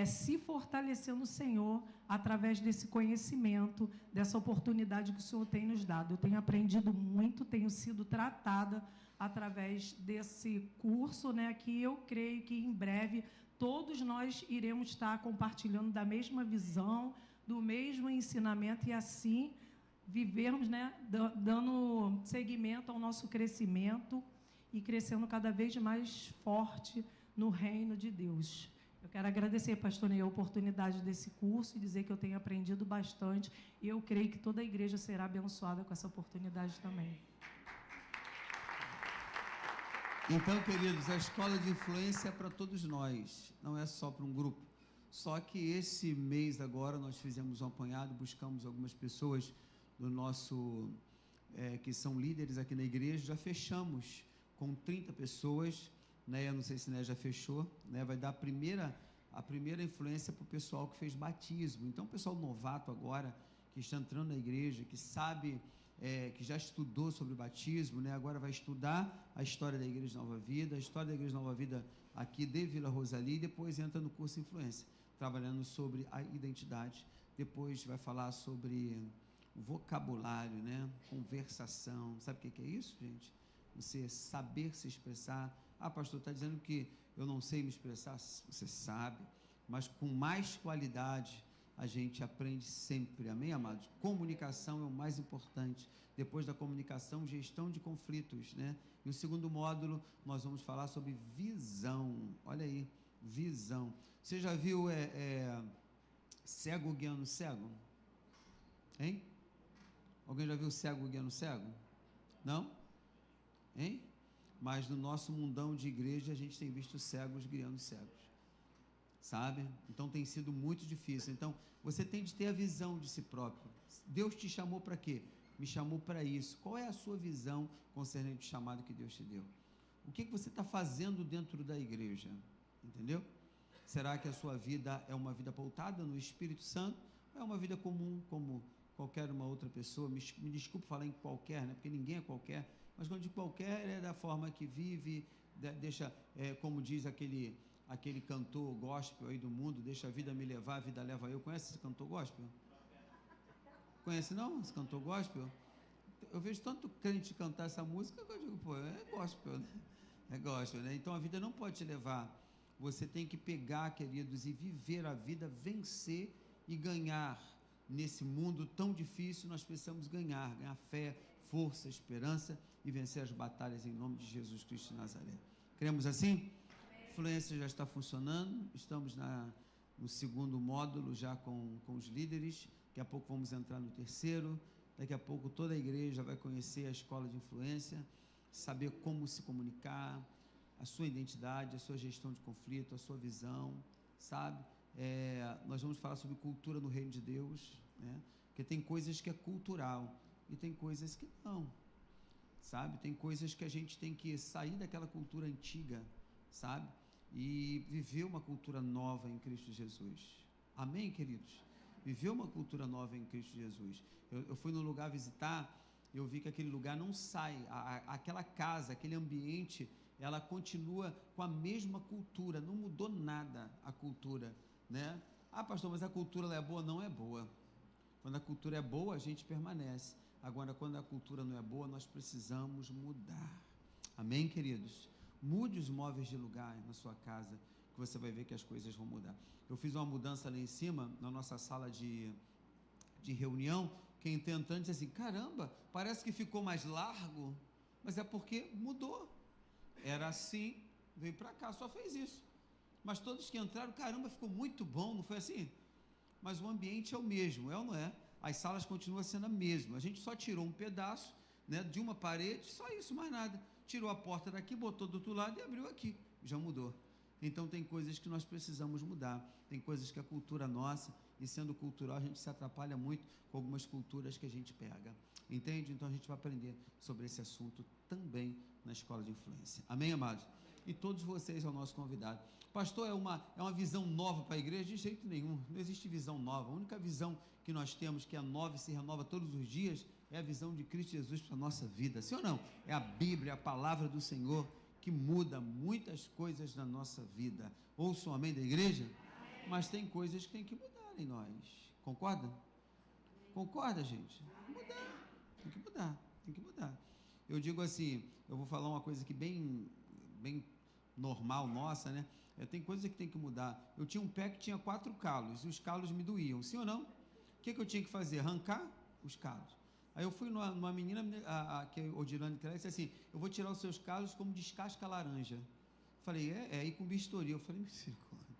S8: se fortalecer no Senhor, através desse conhecimento, dessa oportunidade que o Senhor tem nos dado. Eu tenho aprendido muito, tenho sido tratada através desse curso, né, que eu creio que em breve todos nós iremos estar compartilhando da mesma visão, do mesmo ensinamento, e assim vivermos, né, dando seguimento ao nosso crescimento e crescendo cada vez mais forte no reino de Deus. Eu quero agradecer, pastor Ney, a oportunidade desse curso e dizer que eu tenho aprendido bastante, e eu creio que toda a igreja será abençoada com essa oportunidade também.
S7: Então, queridos, a Escola de Influência é para todos nós, não é só para um grupo. Só que esse mês agora nós fizemos um apanhado, buscamos algumas pessoas do nosso, que são líderes aqui na igreja, já fechamos com 30 pessoas, né? Eu não sei se já fechou, né? Vai dar a primeira influência para o pessoal que fez batismo. Então, o pessoal novato agora, que está entrando na igreja, que sabe, que já estudou sobre o batismo, né? Agora vai estudar a história da Igreja Nova Vida, a história da Igreja Nova Vida aqui de Vila Rosali, e depois entra no curso Influência, trabalhando sobre a identidade. Depois vai falar sobre vocabulário, né? Conversação. Sabe o que é isso, gente? Você saber se expressar. Ah, pastor, está dizendo que eu não sei me expressar. Você sabe, mas com mais qualidade a gente aprende sempre. Amém, amados? Comunicação é o mais importante. Depois da comunicação, gestão de conflitos, né? E o segundo módulo, nós vamos falar sobre visão. Olha aí, visão. Você já viu cego guiando cego? Hein? Alguém já viu cego guiando cego? Não? Hein? Mas no nosso mundão de igreja, a gente tem visto cegos guiando cegos, sabe? Então tem sido muito difícil. Então você tem de ter a visão de si próprio. Deus te chamou para quê? Me chamou para isso. Qual é a sua visão concernente ao chamado que Deus te deu? O que você está fazendo dentro da igreja? Entendeu? Será que a sua vida é uma vida pautada no Espírito Santo? Ou é uma vida comum, como qualquer uma outra pessoa? Me desculpe falar em qualquer, né? Porque ninguém é qualquer. Mas quando digo qualquer, é da forma que vive, deixa, como diz aquele cantor gospel aí do mundo, deixa a vida me levar, a vida leva eu. Conhece esse cantor gospel? Conhece não, esse cantor gospel? Eu vejo tanto crente cantar essa música que eu digo, pô, é gospel, né? É gospel, né? Então a vida não pode te levar. Você tem que pegar, queridos, e viver a vida, vencer e ganhar. Nesse mundo tão difícil, nós precisamos ganhar fé, força, esperança e vencer as batalhas em nome de Jesus Cristo de Nazaré. Cremos assim? A influência já está funcionando, estamos no segundo módulo já com os líderes, daqui a pouco vamos entrar no terceiro, daqui a pouco toda a igreja vai conhecer a escola de influência, saber como se comunicar, a sua identidade, a sua gestão de conflito, a sua visão, sabe? Nós vamos falar sobre cultura no reino de Deus, né? Porque tem coisas que é cultural e tem coisas que não, sabe? Tem coisas que a gente tem que sair daquela cultura antiga, sabe? E viver uma cultura nova em Cristo Jesus. Amém, queridos? Viver uma cultura nova em Cristo Jesus. Eu fui num lugar visitar, eu vi que aquele lugar não sai, aquela casa, aquele ambiente, ela continua com a mesma cultura, não mudou nada a cultura, né? Ah, pastor, mas a cultura é boa? Não é boa. Quando a cultura é boa, a gente permanece. Agora, quando a cultura não é boa, nós precisamos mudar. Amém, queridos? Mude os móveis de lugar na sua casa, que você vai ver que as coisas vão mudar. Eu fiz uma mudança lá em cima, na nossa sala de reunião. Quem está entrando diz assim, caramba, parece que ficou mais largo, mas é porque mudou. Era assim, veio para cá, só fez isso. Mas todos que entraram, caramba, ficou muito bom, não foi assim? Mas o ambiente é o mesmo, é ou não é? as salas continuam sendo a mesma. A gente só tirou um pedaço, né, de uma parede, só isso, mais nada. Tirou a porta daqui, botou do outro lado e abriu aqui. Já mudou. Então tem coisas que nós precisamos mudar. Tem coisas que a cultura nossa, e sendo cultural, a gente se atrapalha muito com algumas culturas que a gente pega. Entende? Então a gente vai aprender sobre esse assunto também na Escola de Influência. Amém, amados? E todos vocês é o nosso convidado. Pastor, é uma visão nova para a igreja? De jeito nenhum, não existe visão nova. A única visão que nós temos, que é nova e se renova todos os dias, é a visão de Cristo Jesus para a nossa vida. Sim ou não? É a Bíblia, a palavra do Senhor, que muda muitas coisas na nossa vida. Ouçam amém da igreja? Mas tem coisas que tem que mudar em nós. Concorda? Concorda, gente? Mudar. Tem que mudar. Tem que mudar. Eu digo assim, eu vou falar uma coisa aqui bem normal nossa, né? Tem coisa que tem que mudar. Eu tinha um pé que tinha 4 calos, e os calos me doíam, sim ou não? O que eu tinha que fazer? Arrancar os calos. Aí eu fui numa menina, que é Odilane, que ela disse assim, eu vou tirar os seus calos como descasca a laranja. Falei, aí com bisturi. Eu falei, misericórdia.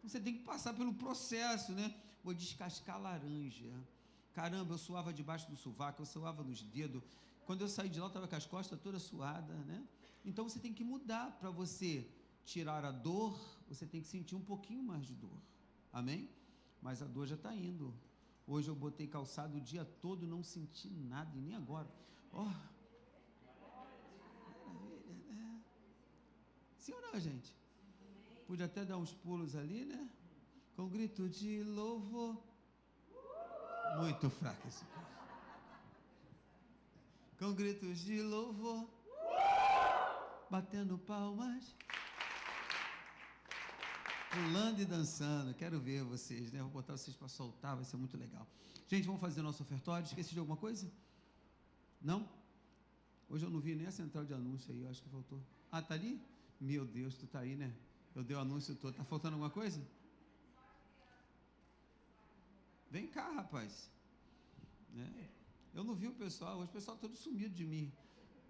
S7: Você tem que passar pelo processo, né? Vou descascar a laranja. Caramba, eu suava debaixo do sovaco, eu suava nos dedos. Quando eu saí de lá, eu estava com as costas todas suadas, né? Então você tem que mudar. Para você tirar a dor, você tem que sentir um pouquinho mais de dor. Amém? Mas a dor já está indo. Hoje eu botei calçado o dia todo, não senti nada, e nem agora. Maravilha, né? Sim ou não, gente? Pude até dar uns pulos ali, né? Com grito de louvor. Muito fraco esse povo. Com gritos de louvor. Batendo palmas. Pulando e dançando. Quero ver vocês, né? Vou botar vocês para soltar, vai ser muito legal. Gente, vamos fazer nosso ofertório. Esqueci de alguma coisa? Não? Hoje eu não vi nem a central de anúncio aí, eu acho que faltou. Ah, tá ali? Meu Deus, tu tá aí, né? Eu dei o anúncio todo. Tá faltando alguma coisa? Vem cá, rapaz. Né? Eu não vi o pessoal, hoje o pessoal todo sumido de mim.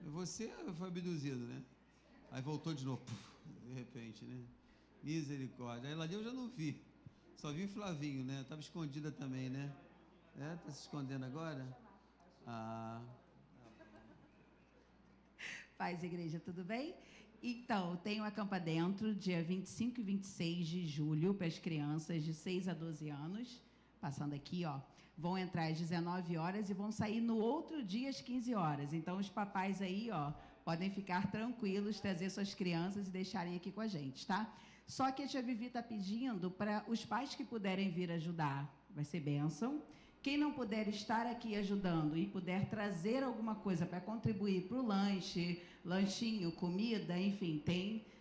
S7: Você foi abduzido, né? Aí voltou de novo, de repente, né? Misericórdia. Aí lá eu já não vi. Só vi o Flavinho, né? Estava escondida também, né? Tá se escondendo agora?
S9: Paz, igreja, tudo bem? Então, tem o Acampa Dentro, dia 25 e 26 de julho, para as crianças de 6 a 12 anos. Passando aqui, ó. Vão entrar às 19 horas e vão sair no outro dia às 15 horas. Então, os papais aí, ó, podem ficar tranquilos, trazer suas crianças e deixarem aqui com a gente, tá? Só que a tia Vivi está pedindo para os pais que puderem vir ajudar, vai ser bênção. Quem não puder estar aqui ajudando e puder trazer alguma coisa para contribuir para o lanche, lanchinho, comida, enfim,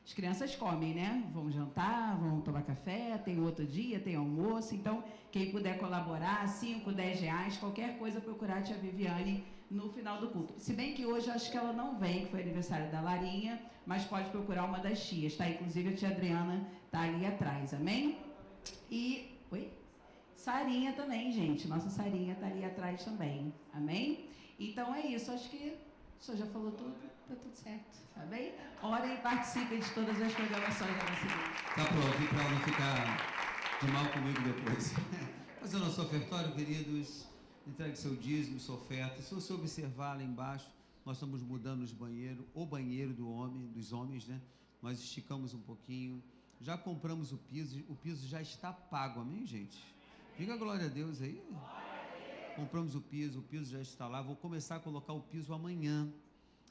S9: as crianças comem, né? Vão jantar, vão tomar café, tem outro dia, tem almoço. Então, quem puder colaborar, 5, 10 reais, qualquer coisa, procurar a tia Viviane no final do culto. Se bem que hoje acho que ela não vem, que foi aniversário da Larinha, mas pode procurar uma das tias, tá? Inclusive a tia Adriana tá ali atrás, amém? E... Oi? Sarinha também, gente. Nossa Sarinha está ali atrás também. Amém? Então é isso. Acho que o senhor já falou tudo. Está tudo certo. Tá bem? Orem e participem de todas as programações da nossa igreja.
S7: Tá pronto, para ela não ficar de mal comigo depois. Fazer o nosso ofertório, queridos. Entregue seu dízimo, sua oferta. Se você observar lá embaixo, nós estamos mudando os banheiros. O banheiro dos homens, né? Nós esticamos um pouquinho. Já compramos o piso já está pago. Amém, gente? Diga glória a Deus aí. Compramos o piso já está lá. Vou começar a colocar o piso amanhã.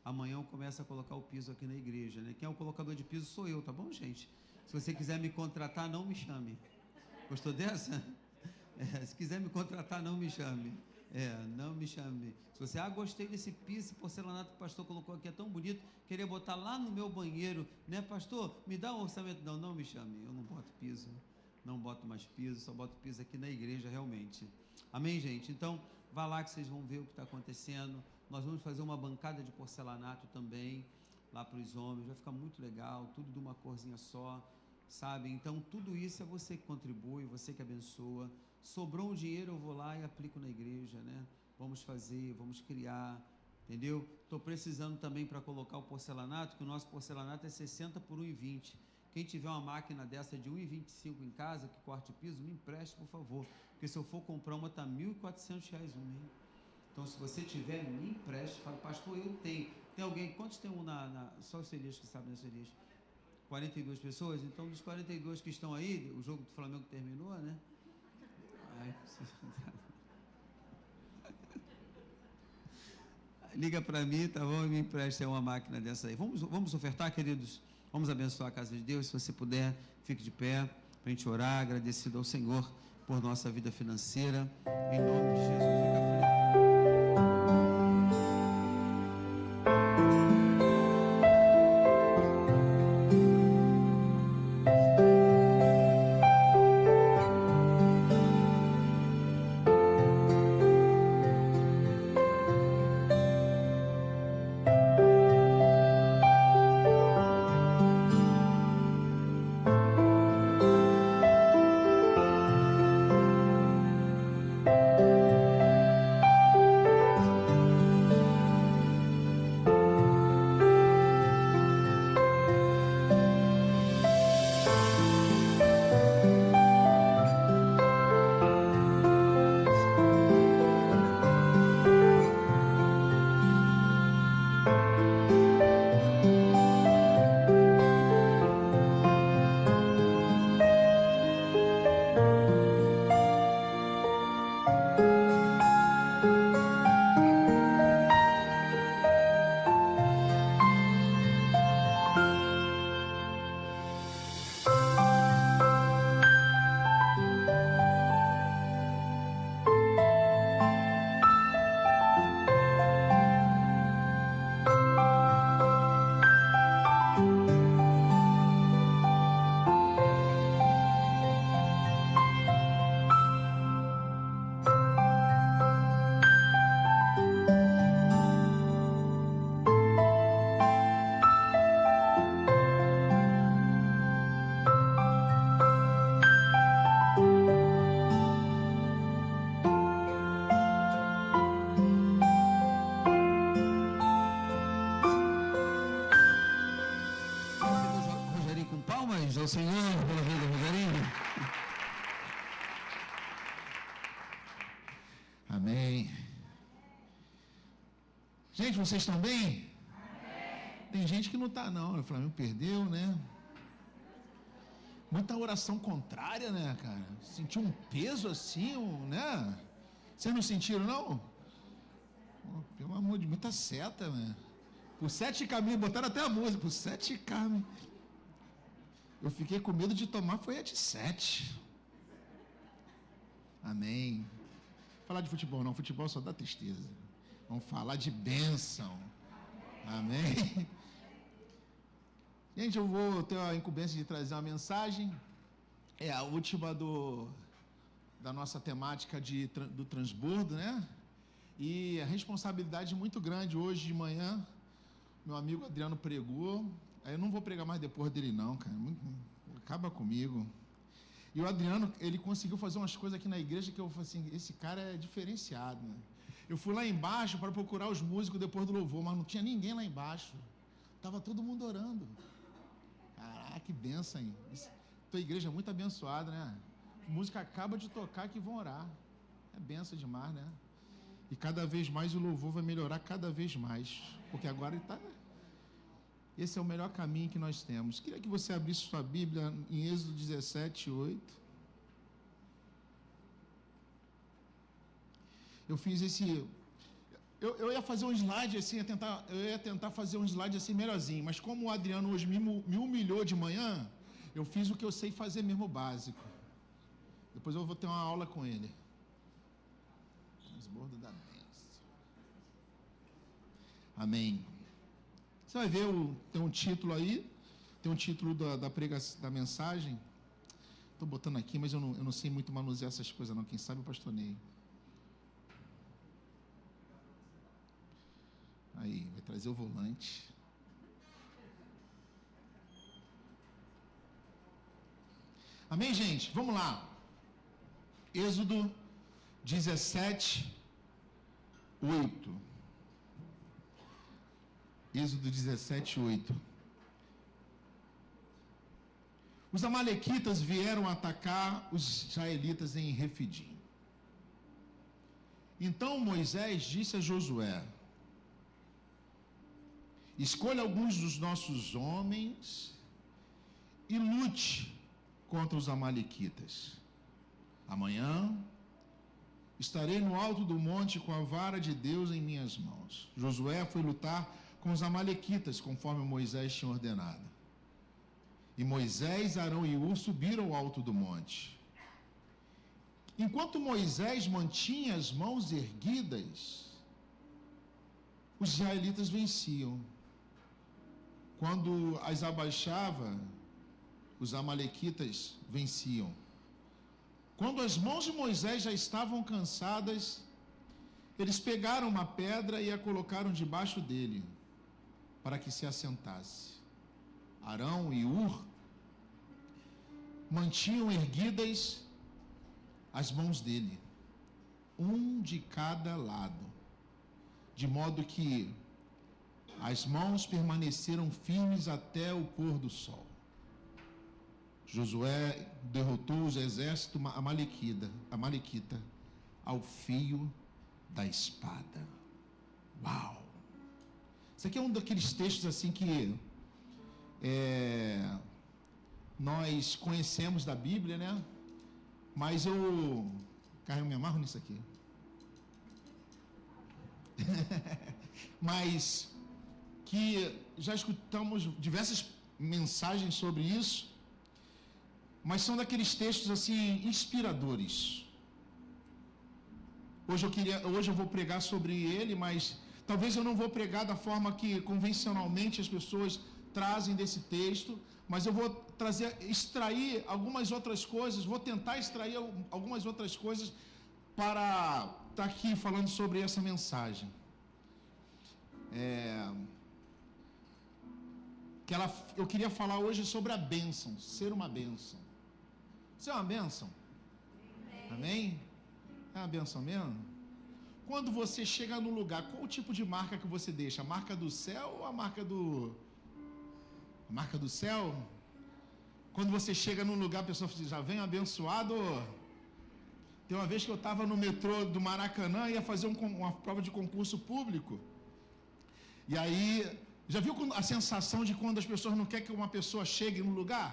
S7: Amanhã eu começo a colocar o piso aqui na igreja, né? Quem é o colocador de piso sou eu, tá bom, gente? Se você quiser me contratar, não me chame. Gostou dessa? Se quiser me contratar, não me chame. Não me chame. Se você, gostei desse piso, esse porcelanato que o pastor colocou aqui, é tão bonito, queria botar lá no meu banheiro, né, pastor? Me dá um orçamento. Não me chame. Eu não boto piso. Não boto mais piso, só boto piso aqui na igreja, realmente. Amém, gente? Então, vá lá que vocês vão ver o que está acontecendo. Nós vamos fazer uma bancada de porcelanato também, lá para os homens. Vai ficar muito legal, tudo de uma corzinha só, sabe? Então, tudo isso é você que contribui, você que abençoa. Sobrou um dinheiro, eu vou lá e aplico na igreja, né? Vamos fazer, vamos criar, entendeu? Estou precisando também para colocar o porcelanato, que o nosso porcelanato é 60 por 1,20. Quem tiver uma máquina dessa de 1,25 em casa, que corte piso, me empreste, por favor. Porque se eu for comprar uma, está R$ 1.400 uma, hein? Então, se você tiver, me empreste. Fala, pastor, eu tenho. Tem alguém, quantos tem um só os Elias que sabem das Elias? 42 pessoas? Então, dos 42 que estão aí, o jogo do Flamengo terminou, né? Ai, liga para mim, tá bom? E me empresta uma máquina dessa aí. Vamos ofertar, queridos? Vamos abençoar a casa de Deus. Se você puder, fique de pé para a gente orar, agradecido ao Senhor por nossa vida financeira. Em nome de Jesus, fica feliz. Ao Senhor pela vida do Rogerinho.
S10: Amém. Gente, vocês estão bem? Amém. Tem gente que não está não, o Flamengo perdeu, né? Muita oração contrária, né, cara? Sentiu um peso assim, né? Vocês não sentiram, não? Oh, pelo amor de Deus, muita seta, né? Por 7 caminhos, botaram até a música, por 7 caminhos. Eu fiquei com medo de tomar, foi a de 7. Amém. Falar de futebol não, futebol só dá tristeza. Vamos falar de bênção. Amém. Gente, eu vou ter a incumbência de trazer uma mensagem. É a última da nossa temática do transbordo, né? E a responsabilidade muito grande. Hoje de manhã, meu amigo Adriano pregou. Aí eu não vou pregar mais depois dele não, cara. Acaba comigo. E o Adriano, ele conseguiu fazer umas coisas aqui na igreja que eu falei assim, esse cara é diferenciado, né? Eu fui lá embaixo para procurar os músicos depois do louvor, mas não tinha ninguém lá embaixo. Tava todo mundo orando. Caraca, que bênção, hein? Tua igreja é muito abençoada, né? A música acaba de tocar que vão orar. É bênção demais, né? E cada vez mais o louvor vai melhorar cada vez mais. Porque agora ele está... Esse é o melhor caminho que nós temos. Queria que você abrisse sua Bíblia em Êxodo 17, 8. Eu fiz esse... Eu ia fazer um slide assim, eu ia tentar fazer um slide assim melhorzinho, mas como o Adriano hoje me humilhou de manhã, eu fiz o que eu sei fazer mesmo, básico. Depois eu vou ter uma aula com ele. Transbordo da bênção. Amém. Você vai ver, tem um título aí, tem um título da pregação, da mensagem. Estou botando aqui, mas eu não sei muito manusear essas coisas não. Quem sabe o pastor Ney. Aí, vai trazer o volante. Amém, gente? Vamos lá. Êxodo 17, 8. Êxodo 17, 8. os amalequitas vieram atacar os israelitas em Refidim. Então Moisés disse a Josué: escolha alguns dos nossos homens e lute contra os amalequitas. Amanhã estarei no alto do monte com a vara de Deus em minhas mãos. Josué foi lutar com os amalequitas, conforme Moisés tinha ordenado. E Moisés, Arão e Hur subiram ao alto do monte. Enquanto Moisés mantinha as mãos erguidas, os israelitas venciam. Quando as abaixava, os amalequitas venciam. Quando as mãos de Moisés já estavam cansadas, eles pegaram uma pedra e a colocaram debaixo dele, para que se assentasse. Arão e Hur mantinham erguidas as mãos dele, um de cada lado, de modo que as mãos permaneceram firmes até o pôr do sol. Josué derrotou os exércitos amalequita ao fio da espada. Uau! Isso aqui é um daqueles textos assim que nós conhecemos da Bíblia, né? Mas eu me amarro nisso aqui. Mas que já escutamos diversas mensagens sobre isso, mas são daqueles textos assim inspiradores. Hoje eu vou pregar sobre ele, mas talvez eu não vou pregar da forma que convencionalmente as pessoas trazem desse texto, mas eu vou extrair algumas outras coisas, vou tentar extrair algumas outras coisas para estar aqui falando sobre essa mensagem. Eu queria falar hoje sobre a bênção, ser uma bênção. Você é uma bênção? Amém? É uma bênção mesmo? Quando você chega no lugar, qual o tipo de marca que você deixa? A marca do céu ou a marca do céu? Quando você chega num lugar, a pessoa já vem abençoado. Tem uma vez que eu estava no metrô do Maracanã, ia fazer uma prova de concurso público. E aí, já viu a sensação de quando as pessoas não querem que uma pessoa chegue no lugar?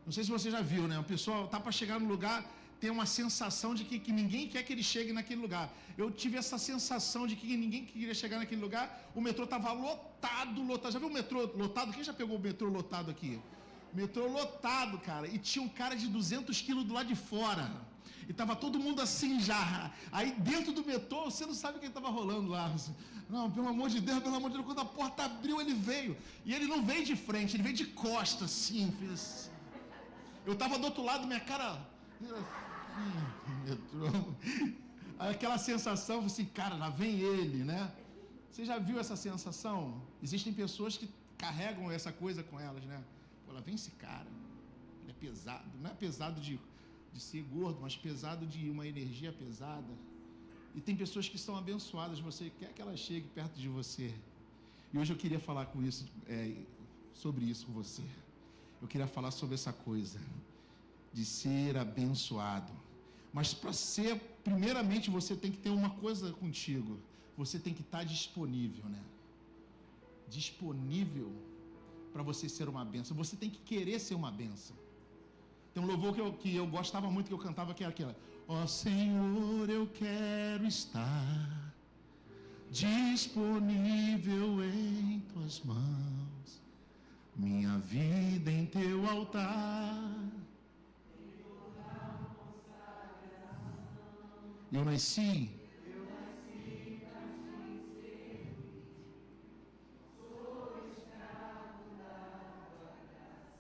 S10: Não sei se você já viu, né? A pessoa está para chegar no lugar, tem uma sensação de que ninguém quer que ele chegue naquele lugar. Eu tive essa sensação de que ninguém queria chegar naquele lugar. O metrô estava lotado. Já viu o metrô lotado? Quem já pegou o metrô lotado aqui? Metrô lotado, cara. E tinha um cara de 200 quilos do lado de fora. E tava todo mundo assim já. Aí dentro do metrô, você não sabe o que estava rolando lá. Não, pelo amor de Deus, quando a porta abriu, ele veio. E ele não veio de frente, ele veio de costas, assim. Fez assim. Eu estava do outro lado, minha cara... metrô. Aquela sensação, assim, cara, lá vem ele, né? Você já viu essa sensação? Existem pessoas que carregam essa coisa com elas, né? Pô, lá vem esse cara, ele é pesado. Não é pesado de ser gordo, mas pesado de uma energia pesada. E tem pessoas que são abençoadas, você quer que ela chegue perto de você. E hoje eu queria falar sobre isso com você. Eu queria falar sobre essa coisa de ser abençoado. Mas para ser, primeiramente, você tem que ter uma coisa contigo. Você tem que estar disponível, né? Disponível para você ser uma bênção. Você tem que querer ser uma bênção. Tem um louvor que eu gostava muito, que eu cantava, que era aquela: ó Senhor, eu quero estar disponível em tuas mãos, minha vida em teu altar. Eu nasci para te servir, sou escravo da tua graça,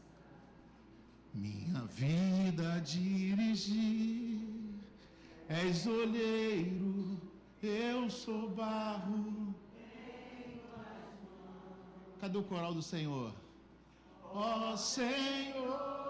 S10: minha vida a dirigir, és olheiro, eu sou barro. Cadê o coral do Senhor? Ó Senhor,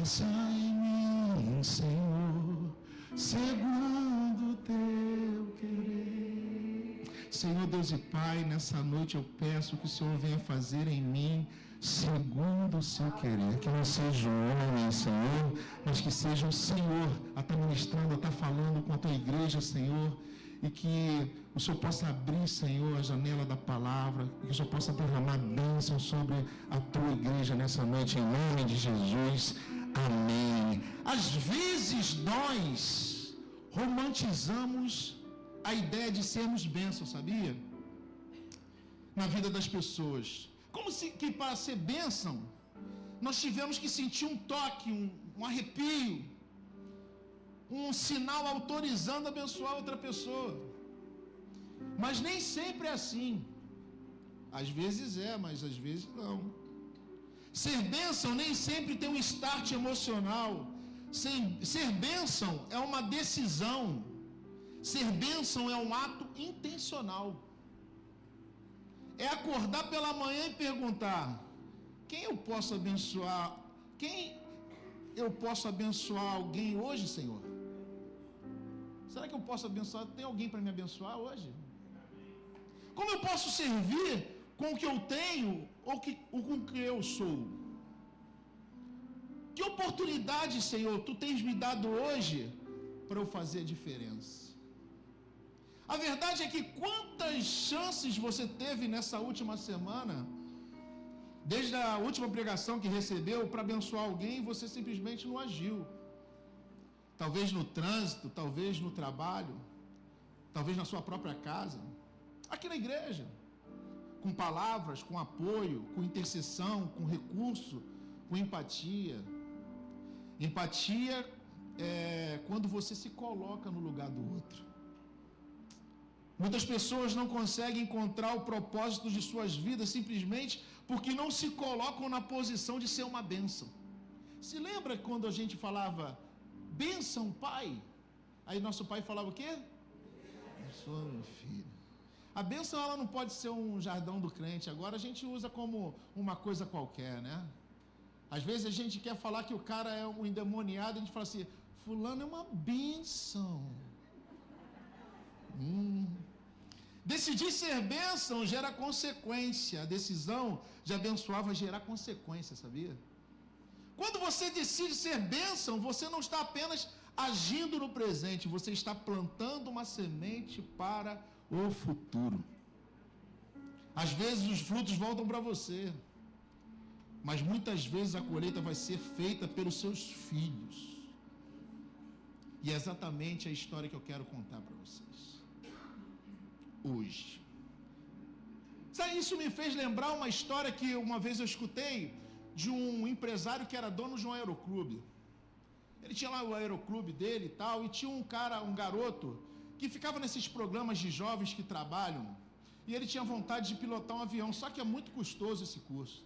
S10: Faça em mim, Senhor, segundo o teu querer. Senhor Deus e Pai, nessa noite eu peço que o Senhor venha fazer em mim segundo o seu querer. Que não seja um homem, Senhor, mas que seja o Senhor a estar ministrando, a estar falando com a tua igreja, Senhor. E que o Senhor possa abrir, Senhor, a janela da palavra, que o Senhor possa derramar bênção sobre a tua igreja nessa noite, em nome de Jesus. Amém. Às vezes nós romantizamos a ideia de sermos bênção, sabia? Na vida das pessoas. Como se que para ser bênção, nós tivemos que sentir um toque, um arrepio, um sinal autorizando a abençoar outra pessoa. Mas nem sempre é assim. Às vezes é, mas às vezes não. Ser bênção nem sempre tem um start emocional. Ser bênção é uma decisão. Ser bênção é um ato intencional. É acordar pela manhã e perguntar: quem eu posso abençoar? Quem eu posso abençoar alguém hoje, Senhor? Será que eu posso abençoar? Tem alguém para me abençoar hoje? Como eu posso servir com o que eu tenho ou com o que eu sou? Que oportunidade, Senhor, tu tens me dado hoje para eu fazer a diferença? A verdade é que quantas chances você teve nessa última semana, desde a última pregação que recebeu, para abençoar alguém, e você simplesmente não agiu. Talvez no trânsito, talvez no trabalho, talvez na sua própria casa, aqui na igreja, com palavras, com apoio, com intercessão, com recurso, com empatia. Empatia é quando você se coloca no lugar do outro. Muitas pessoas não conseguem encontrar o propósito de suas vidas simplesmente porque não se colocam na posição de ser uma bênção. Se lembra quando a gente falava, bênção, pai? Aí nosso pai falava o quê? Eu sou meu filho. A bênção, ela não pode ser um jardão do crente. Agora a gente usa como uma coisa qualquer, né? Às vezes a gente quer falar que o cara é um endemoniado, a gente fala assim, fulano é uma bênção. Decidir ser bênção gera consequência. A decisão de abençoar vai gerar consequência, sabia? Quando você decide ser bênção, você não está apenas agindo no presente, você está plantando uma semente para o futuro. Às vezes os frutos voltam para você, mas muitas vezes a colheita vai ser feita pelos seus filhos. E é exatamente a história que eu quero contar para vocês hoje. Sabe, isso me fez lembrar uma história que uma vez eu escutei de um empresário que era dono de um aeroclube. Ele tinha lá o aeroclube dele e tal, e tinha um garoto que ficava nesses programas de jovens que trabalham, e ele tinha vontade de pilotar um avião, só que é muito custoso esse curso.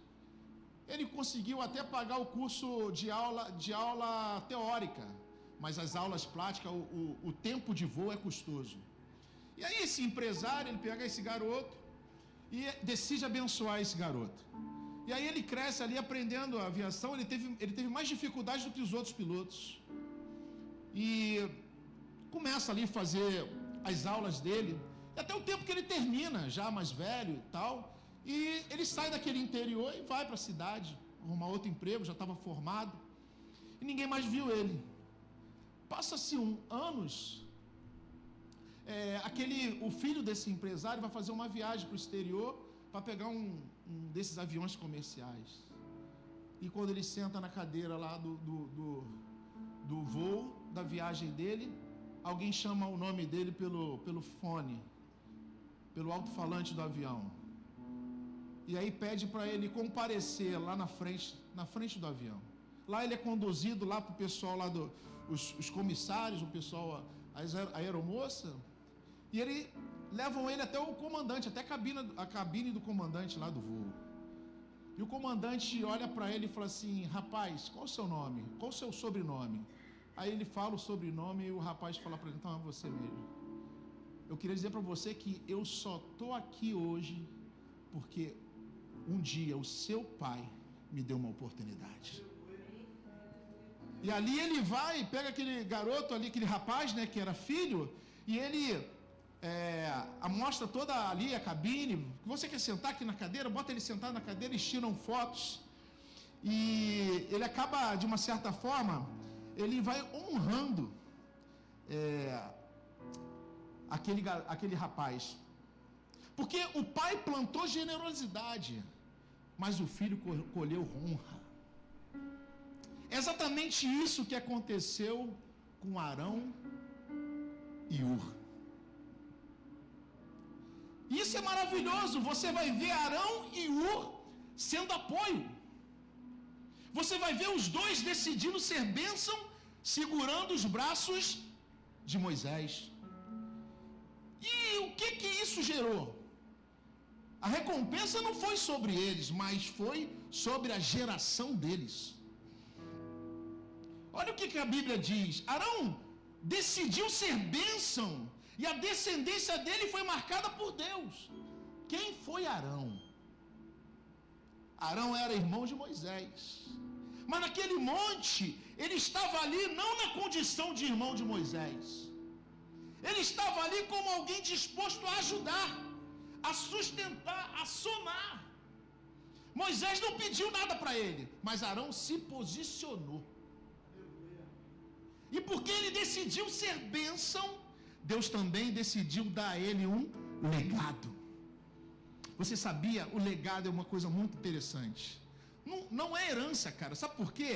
S10: Ele conseguiu até pagar o curso de aula teórica, mas as aulas práticas, o tempo de voo é custoso. E aí esse empresário, ele pega esse garoto e decide abençoar esse garoto. E aí ele cresce ali aprendendo a aviação, ele teve mais dificuldade do que os outros pilotos. E começa ali a fazer as aulas dele, e até o tempo que ele termina, já mais velho e tal, e ele sai daquele interior e vai para a cidade, arrumar outro emprego, já estava formado, e ninguém mais viu ele. Passa-se anos, o filho desse empresário vai fazer uma viagem para o exterior para pegar um desses aviões comerciais. E quando ele senta na cadeira lá do voo, da viagem dele, alguém chama o nome dele pelo fone, pelo alto-falante do avião. E aí pede para ele comparecer lá na frente do avião. Lá ele é conduzido lá para o pessoal lá os comissários, o pessoal, a aeromoça, e levam ele até o comandante, até a cabine do comandante lá do voo. E o comandante olha para ele e fala assim, rapaz, qual o seu nome? Qual o seu sobrenome? Aí ele fala o sobrenome e o rapaz fala para ele, então é você mesmo. Eu queria dizer para você que eu só estou aqui hoje porque um dia o seu pai me deu uma oportunidade. E ali ele vai, pega aquele garoto ali, aquele rapaz, né, que era filho, e ele mostra toda ali a cabine. Você quer sentar aqui na cadeira? Bota ele sentado na cadeira, eles tiram fotos. E ele acaba, de uma certa forma, ele vai honrando aquele rapaz. Porque o pai plantou generosidade, mas o filho colheu honra. É exatamente isso que aconteceu com Arão e Ur. Isso é maravilhoso. Você vai ver Arão e Ur sendo apoio. Você vai ver os dois decidindo ser bênção, segurando os braços de Moisés. E o que isso gerou? A recompensa não foi sobre eles, mas foi sobre a geração deles. Olha o que a Bíblia diz. Arão decidiu ser bênção, e a descendência dele foi marcada por Deus. Quem foi Arão? Arão era irmão de Moisés. Mas naquele monte, ele estava ali não na condição de irmão de Moisés. Ele estava ali como alguém disposto a ajudar, a sustentar, a somar. Moisés não pediu nada para ele, mas Arão se posicionou. E porque ele decidiu ser bênção, Deus também decidiu dar a ele um legado. Você sabia? O legado é uma coisa muito interessante. Não é herança, cara. Sabe por quê?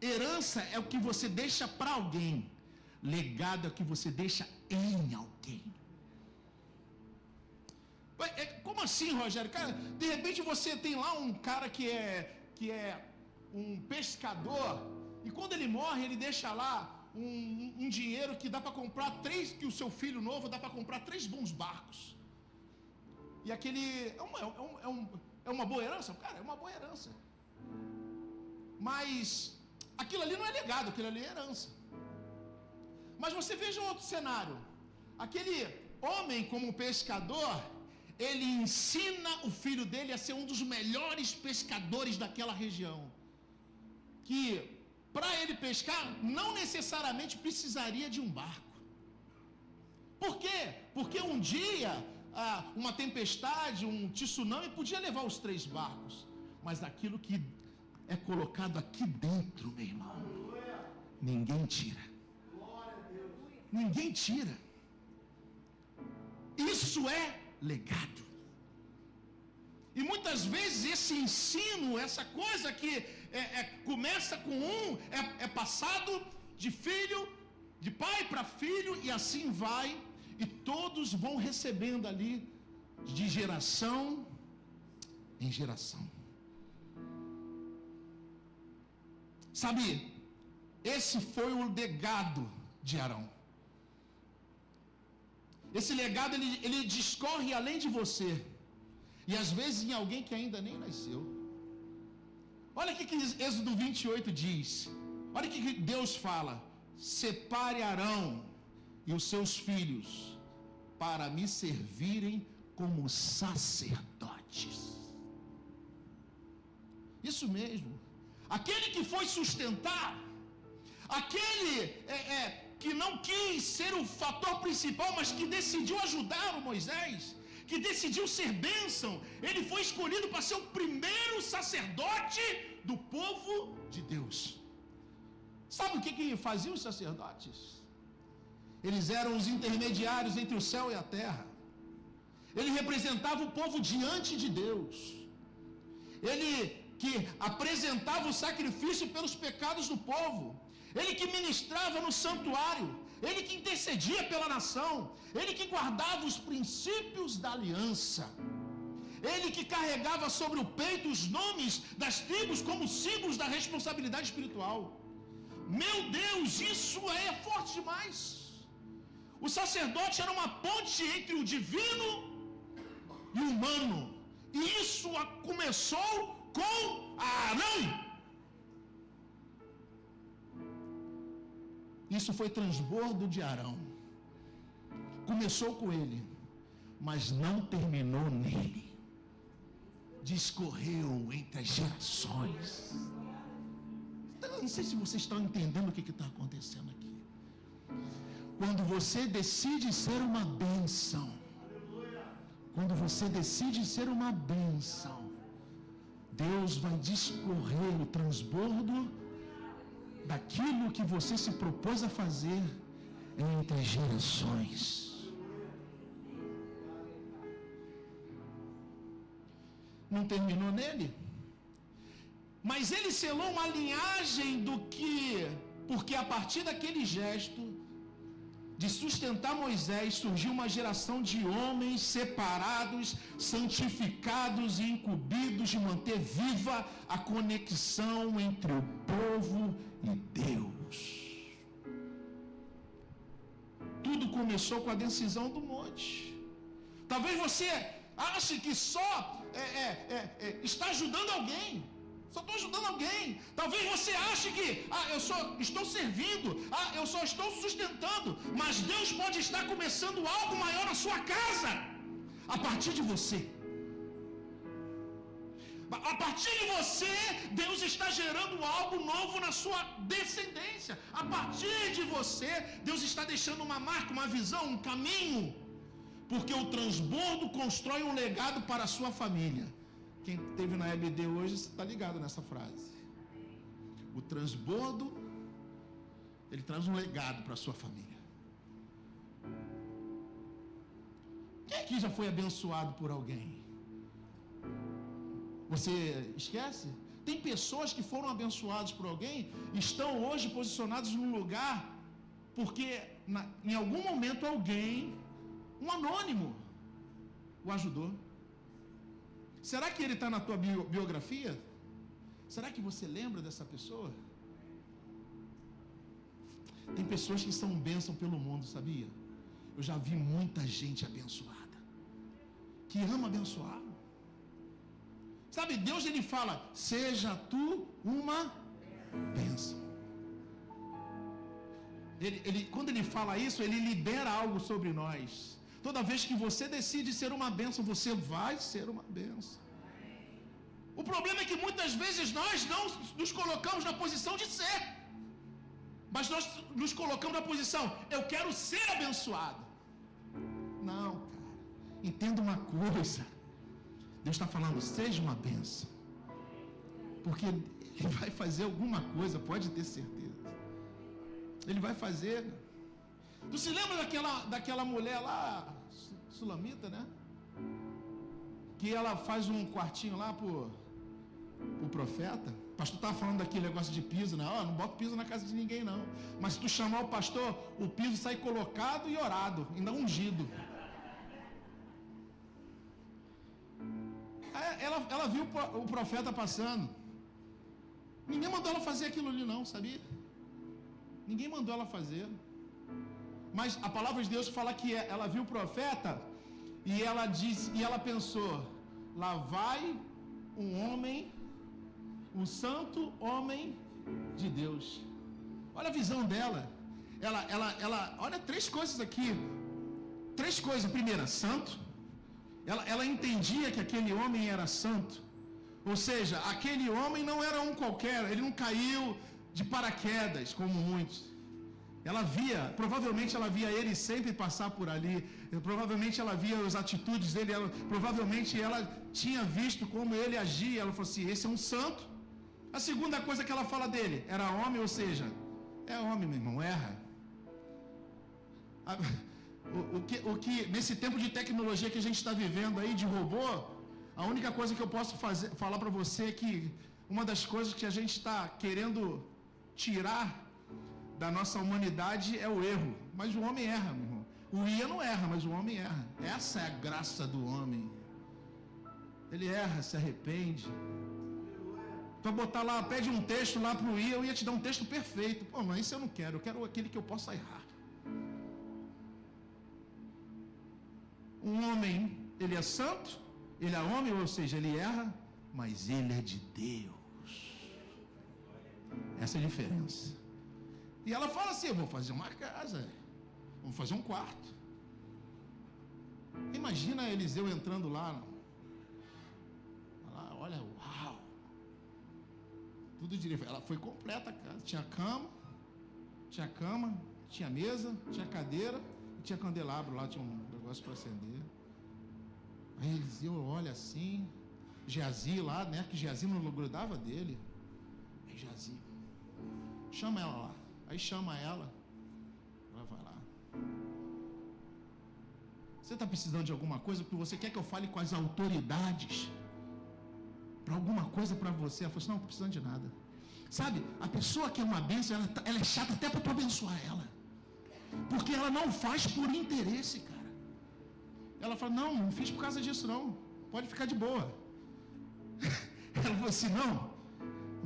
S10: Herança é o que você deixa para alguém. Legado é o que você deixa em alguém. Como assim, Rogério? Cara, de repente você tem lá um cara que é um pescador, e quando ele morre, ele deixa lá um dinheiro que dá para comprar que o seu filho novo dá para comprar 3 bons barcos. E aquele é uma boa herança? Cara, é uma boa herança. Mas aquilo ali não é legado, aquilo ali é herança. Mas você veja um outro cenário. Aquele homem, como pescador, ele ensina o filho dele a ser um dos melhores pescadores daquela região. Que para ele pescar, não necessariamente precisaria de um barco. Por quê? Porque um dia, uma tempestade, um tsunami podia levar os 3 barcos. Mas aquilo que é colocado aqui dentro, meu irmão, ninguém tira. Ninguém tira. Isso é legado. E muitas vezes esse ensino, essa coisa que começa com é passado de filho, de pai para filho, e assim vai, e todos vão recebendo ali de geração em geração. Sabe, esse foi o legado de Arão. Esse legado ele discorre além de você, e às vezes em alguém que ainda nem nasceu. Olha o que Êxodo 28 diz. Olha o que Deus fala: separe Arão e os seus filhos para me servirem como sacerdotes. Isso mesmo. Aquele que foi sustentar, aquele que não quis ser o fator principal, mas que decidiu ajudar o Moisés, que decidiu ser bênção, ele foi escolhido para ser o primeiro sacerdote do povo de Deus. Sabe o que faziam os sacerdotes? Eles eram os intermediários entre o céu e a terra. Ele representava o povo diante de Deus. Ele que apresentava o sacrifício pelos pecados do povo. Ele que ministrava no santuário. Ele que intercedia pela nação. Ele que guardava os princípios da aliança. Ele que carregava sobre o peito os nomes das tribos como símbolos da responsabilidade espiritual. Meu Deus, isso é forte demais. O sacerdote era uma ponte entre o divino e o humano. E isso começou com Arão. Isso foi transbordo de Arão. Começou com ele, mas não terminou nele. Discorreu entre as gerações. Eu não sei se vocês estão entendendo o que está acontecendo aqui. Quando você decide ser uma bênção, quando você decide ser uma bênção, Deus vai discorrer o transbordo daquilo que você se propôs a fazer entre gerações. Não terminou nele? Mas ele selou uma linhagem porque a partir daquele gesto de sustentar Moisés, surgiu uma geração de homens separados, santificados e incumbidos de manter viva a conexão entre o povo e Deus. Tudo começou com a decisão do monte. Talvez você ache que só está ajudando alguém. Só estou ajudando alguém. Talvez você ache que eu só estou servindo, eu só estou sustentando, mas Deus pode estar começando algo maior na sua casa, a partir de você. A partir de você, Deus está gerando algo novo na sua descendência. A partir de você, Deus está deixando uma marca, uma visão, um caminho, porque o transbordo constrói um legado para a sua família. Quem esteve na EBD hoje está ligado nessa frase. O transbordo, ele traz um legado para a sua família. Quem aqui já foi abençoado por alguém? Você esquece? Tem pessoas que foram abençoadas por alguém, estão hoje posicionados num lugar, porque em algum momento alguém, um anônimo, o ajudou. Será que ele está na tua biografia? Será que você lembra dessa pessoa? Tem pessoas que são bênção pelo mundo, sabia? Eu já vi muita gente abençoada, que ama abençoar. Sabe, Deus ele fala, seja tu uma bênção. Quando ele fala isso, ele libera algo sobre nós. Toda vez que você decide ser uma bênção, você vai ser uma bênção. O problema é que muitas vezes nós não nos colocamos na posição de ser, mas nós nos colocamos na posição, eu quero ser abençoado. Não, cara, entenda uma coisa, Deus está falando, seja uma bênção, porque Ele vai fazer alguma coisa, pode ter certeza. Ele vai fazer. Tu se lembra daquela mulher lá, sulamita, né? Que ela faz um quartinho lá pro profeta. O pastor estava falando daquele negócio de piso, né? Não bota piso na casa de ninguém, não. Mas se tu chamar o pastor, o piso sai colocado e orado, ainda ungido. Ela viu o profeta passando. Ninguém mandou ela fazer aquilo ali, não, sabia? Ninguém mandou ela fazer. Mas a palavra de Deus fala que ela viu o profeta e ela disse, e ela pensou, lá vai um homem, um santo homem de Deus. Olha a visão dela. Ela olha três coisas aqui. Três coisas. Primeira, santo. Ela entendia que aquele homem era santo. Ou seja, aquele homem não era um qualquer, ele não caiu de paraquedas, como muitos. Provavelmente ela via ele sempre passar por ali, provavelmente ela via as atitudes dele, provavelmente ela tinha visto como ele agia, ela falou assim, esse é um santo. A segunda coisa que ela fala dele, era homem, ou seja, é homem, meu irmão, erra. O que nesse tempo de tecnologia que a gente está vivendo aí, de robô, a única coisa que eu posso falar para você é que uma das coisas que a gente está querendo tirar da nossa humanidade é o erro. Mas o homem erra, meu irmão. O IA não erra, mas o homem erra. Essa é a graça do homem. Ele erra, se arrepende. Para botar lá, pede um texto lá para o IA, eu ia te dar um texto perfeito. Pô, mas isso eu não quero. Eu quero aquele que eu possa errar. Um homem, ele é santo, ele é homem, ou seja, ele erra, mas ele é de Deus. Essa é a diferença. E ela fala assim, eu vou fazer uma casa, vamos fazer um quarto. Imagina Eliseu entrando lá, olha, uau. Tudo direito. Ela foi completa a casa. Tinha cama, tinha mesa, tinha cadeira, tinha candelabro lá, tinha um negócio para acender. Aí Eliseu olha assim, Geazi lá, né? Que Geazi não grudava dele. Aí Geazi, chama ela lá. Aí chama ela vai lá. Você está precisando de alguma coisa? Porque você quer que eu fale com as autoridades para alguma coisa para você? Ela falou assim, não estou precisando de nada. Sabe, a pessoa que é uma bênção, ela é chata até para tu abençoar ela. Porque ela não faz por interesse, cara. Ela fala, não fiz por causa disso não. Pode ficar de boa. Ela falou assim, não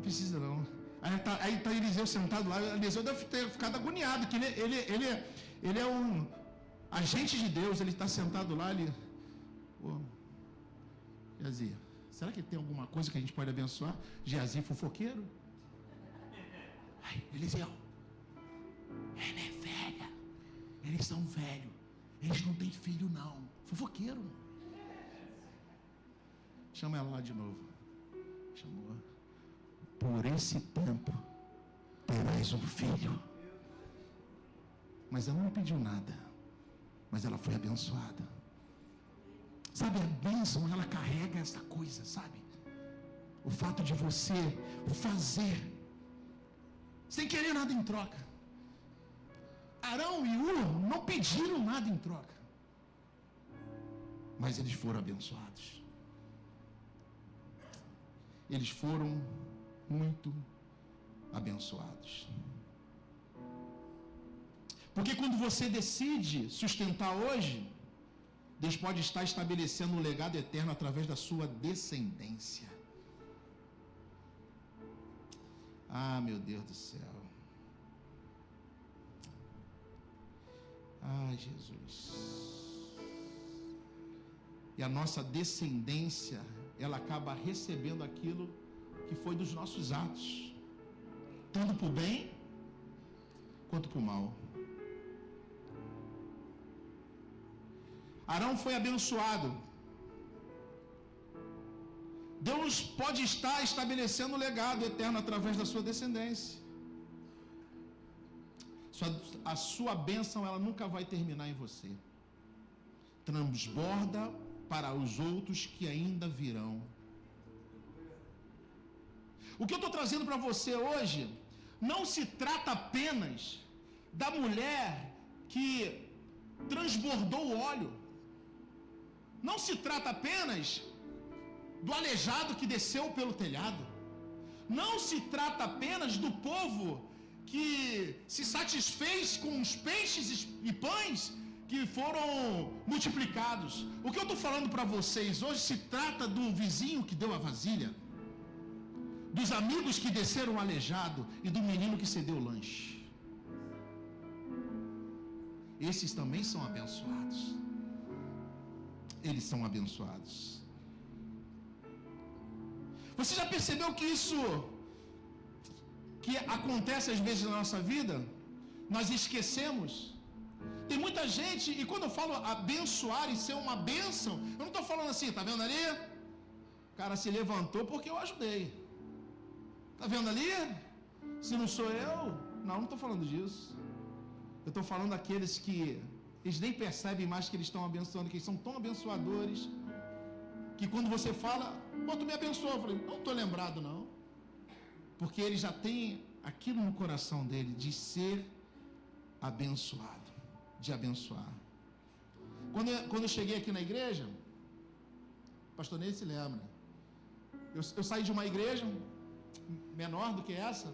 S10: precisa não. Aí tá Eliseu sentado lá. Eliseu deve ter ficado agoniado, que ele é um agente de Deus. Ele está sentado lá, Geazi, será que tem alguma coisa que a gente pode abençoar? Geazi fofoqueiro? Ai, Eliseu, ela é velha, eles são velhos, eles não têm filho não. Fofoqueiro. Chama ela lá de novo. Chamou. Por esse tempo terás um filho. Mas ela não pediu nada, mas ela foi abençoada. Sabe, a bênção, ela carrega essa coisa, sabe? O fato de você fazer sem querer nada em troca. Arão e Ur não pediram nada em troca, mas eles foram abençoados. Eles foram muito abençoados. Porque quando você decide sustentar hoje, Deus pode estar estabelecendo um legado eterno através da sua descendência. Ah, meu Deus do céu. Ah, Jesus. E a nossa descendência, ela acaba recebendo aquilo que foi dos nossos atos, tanto para o bem quanto para o mal. Arão foi abençoado. Deus pode estar estabelecendo um legado eterno através da sua descendência. A sua bênção, ela nunca vai terminar em você. Transborda para os outros que ainda virão. O que eu estou trazendo para você hoje não se trata apenas da mulher que transbordou o óleo. Não se trata apenas do aleijado que desceu pelo telhado. Não se trata apenas do povo que se satisfez com os peixes e pães que foram multiplicados. O que eu estou falando para vocês hoje se trata do vizinho que deu a vasilha, dos amigos que desceram o aleijado e do menino que cedeu o lanche. Esses também são abençoados. Eles são abençoados. Você já percebeu que isso que acontece às vezes na nossa vida, nós esquecemos? Tem muita gente, e quando eu falo abençoar e ser uma bênção, eu não estou falando assim, tá vendo ali? O cara se levantou porque eu ajudei. Tá vendo ali? Se não sou eu, não estou falando disso. Eu estou falando daqueles que eles nem percebem mais que eles estão abençoando, que eles são tão abençoadores, que quando você fala, pô, tu me abençoou, eu falei, não estou lembrado não. Porque ele já tem aquilo no coração dele, de ser abençoado, de abençoar. Quando eu cheguei aqui na igreja, o pastor Ney se lembra, eu saí de uma igreja menor do que essa,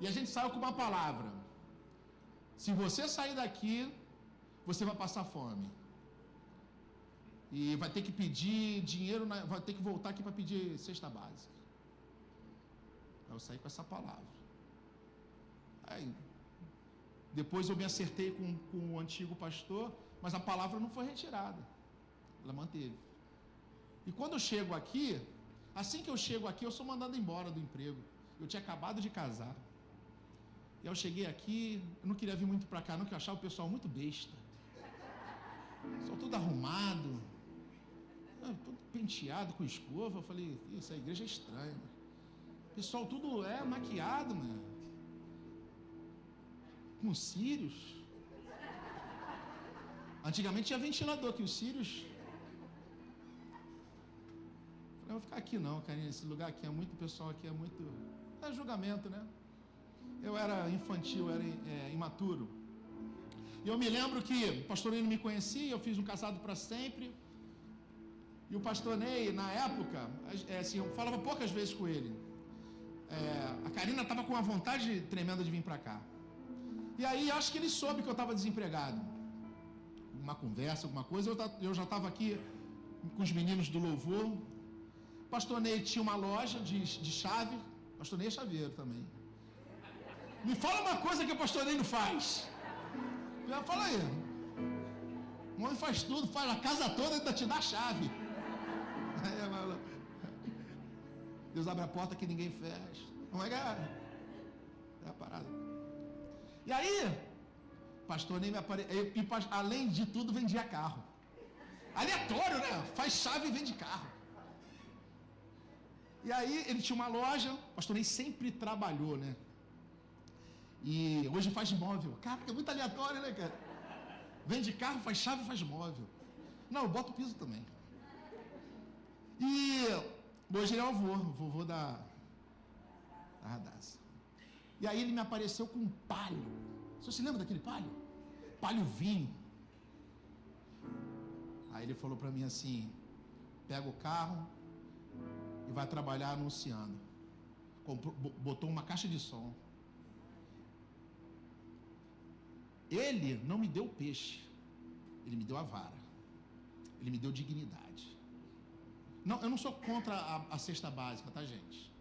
S10: e a gente saiu com uma palavra: se você sair daqui, você vai passar fome. E vai ter que pedir dinheiro, vai ter que voltar aqui para pedir cesta básica. Aí eu saí com essa palavra. Aí, depois eu me acertei com o antigo pastor, mas a palavra não foi retirada. Ela manteve. E quando eu chego aqui, assim que eu chego aqui, eu sou mandado embora do emprego. Eu tinha acabado de casar. E eu cheguei aqui, eu não queria vir muito para cá não, que eu achava o pessoal muito besta. Só tudo arrumado, tudo penteado com escova. Eu falei, isso, a igreja é estranha. Pessoal, tudo maquiado, mano. Com cílios. Antigamente tinha ventilador aqui, os cílios. Eu não vou ficar aqui não, carinha. Esse lugar aqui é muito, pessoal aqui é muito... É julgamento, né? Eu era infantil, era imaturo. E eu me lembro que o pastor Ney não me conhecia, eu fiz um Casado para Sempre. E o pastor Ney, na época, assim, eu falava poucas vezes com ele. A Karina estava com uma vontade tremenda de vir para cá. E aí, acho que ele soube que eu estava desempregado. Uma conversa, alguma coisa, eu já estava aqui com os meninos do louvor. O pastor Ney tinha uma loja de chave. O pastor Ney é chaveiro também. Me fala uma coisa que o pastor Ney não faz. Fala aí. O homem faz tudo, faz a casa toda e ainda te dá a chave. Deus abre a porta que ninguém fecha. Não é a parada. E aí, pastor Ney me apareceu. E além de tudo, vendia carro. Aleatório, né? Faz chave e vende carro. E aí, ele tinha uma loja. O pastor Ney sempre trabalhou, né? E hoje faz móvel. Cara, é muito aleatório, né, cara? Vende carro, faz chave e faz móvel. Não, eu boto o piso também. E hoje ele é o vovô da Radassa. E aí ele me apareceu com um palio. Você se lembra daquele palio? Palio vinho. Aí ele falou para mim assim: pega o carro e vai trabalhar anunciando. Botou uma caixa de som. Ele não me deu peixe, ele me deu a vara, ele me deu dignidade. Não, eu não sou contra a cesta básica, tá, gente?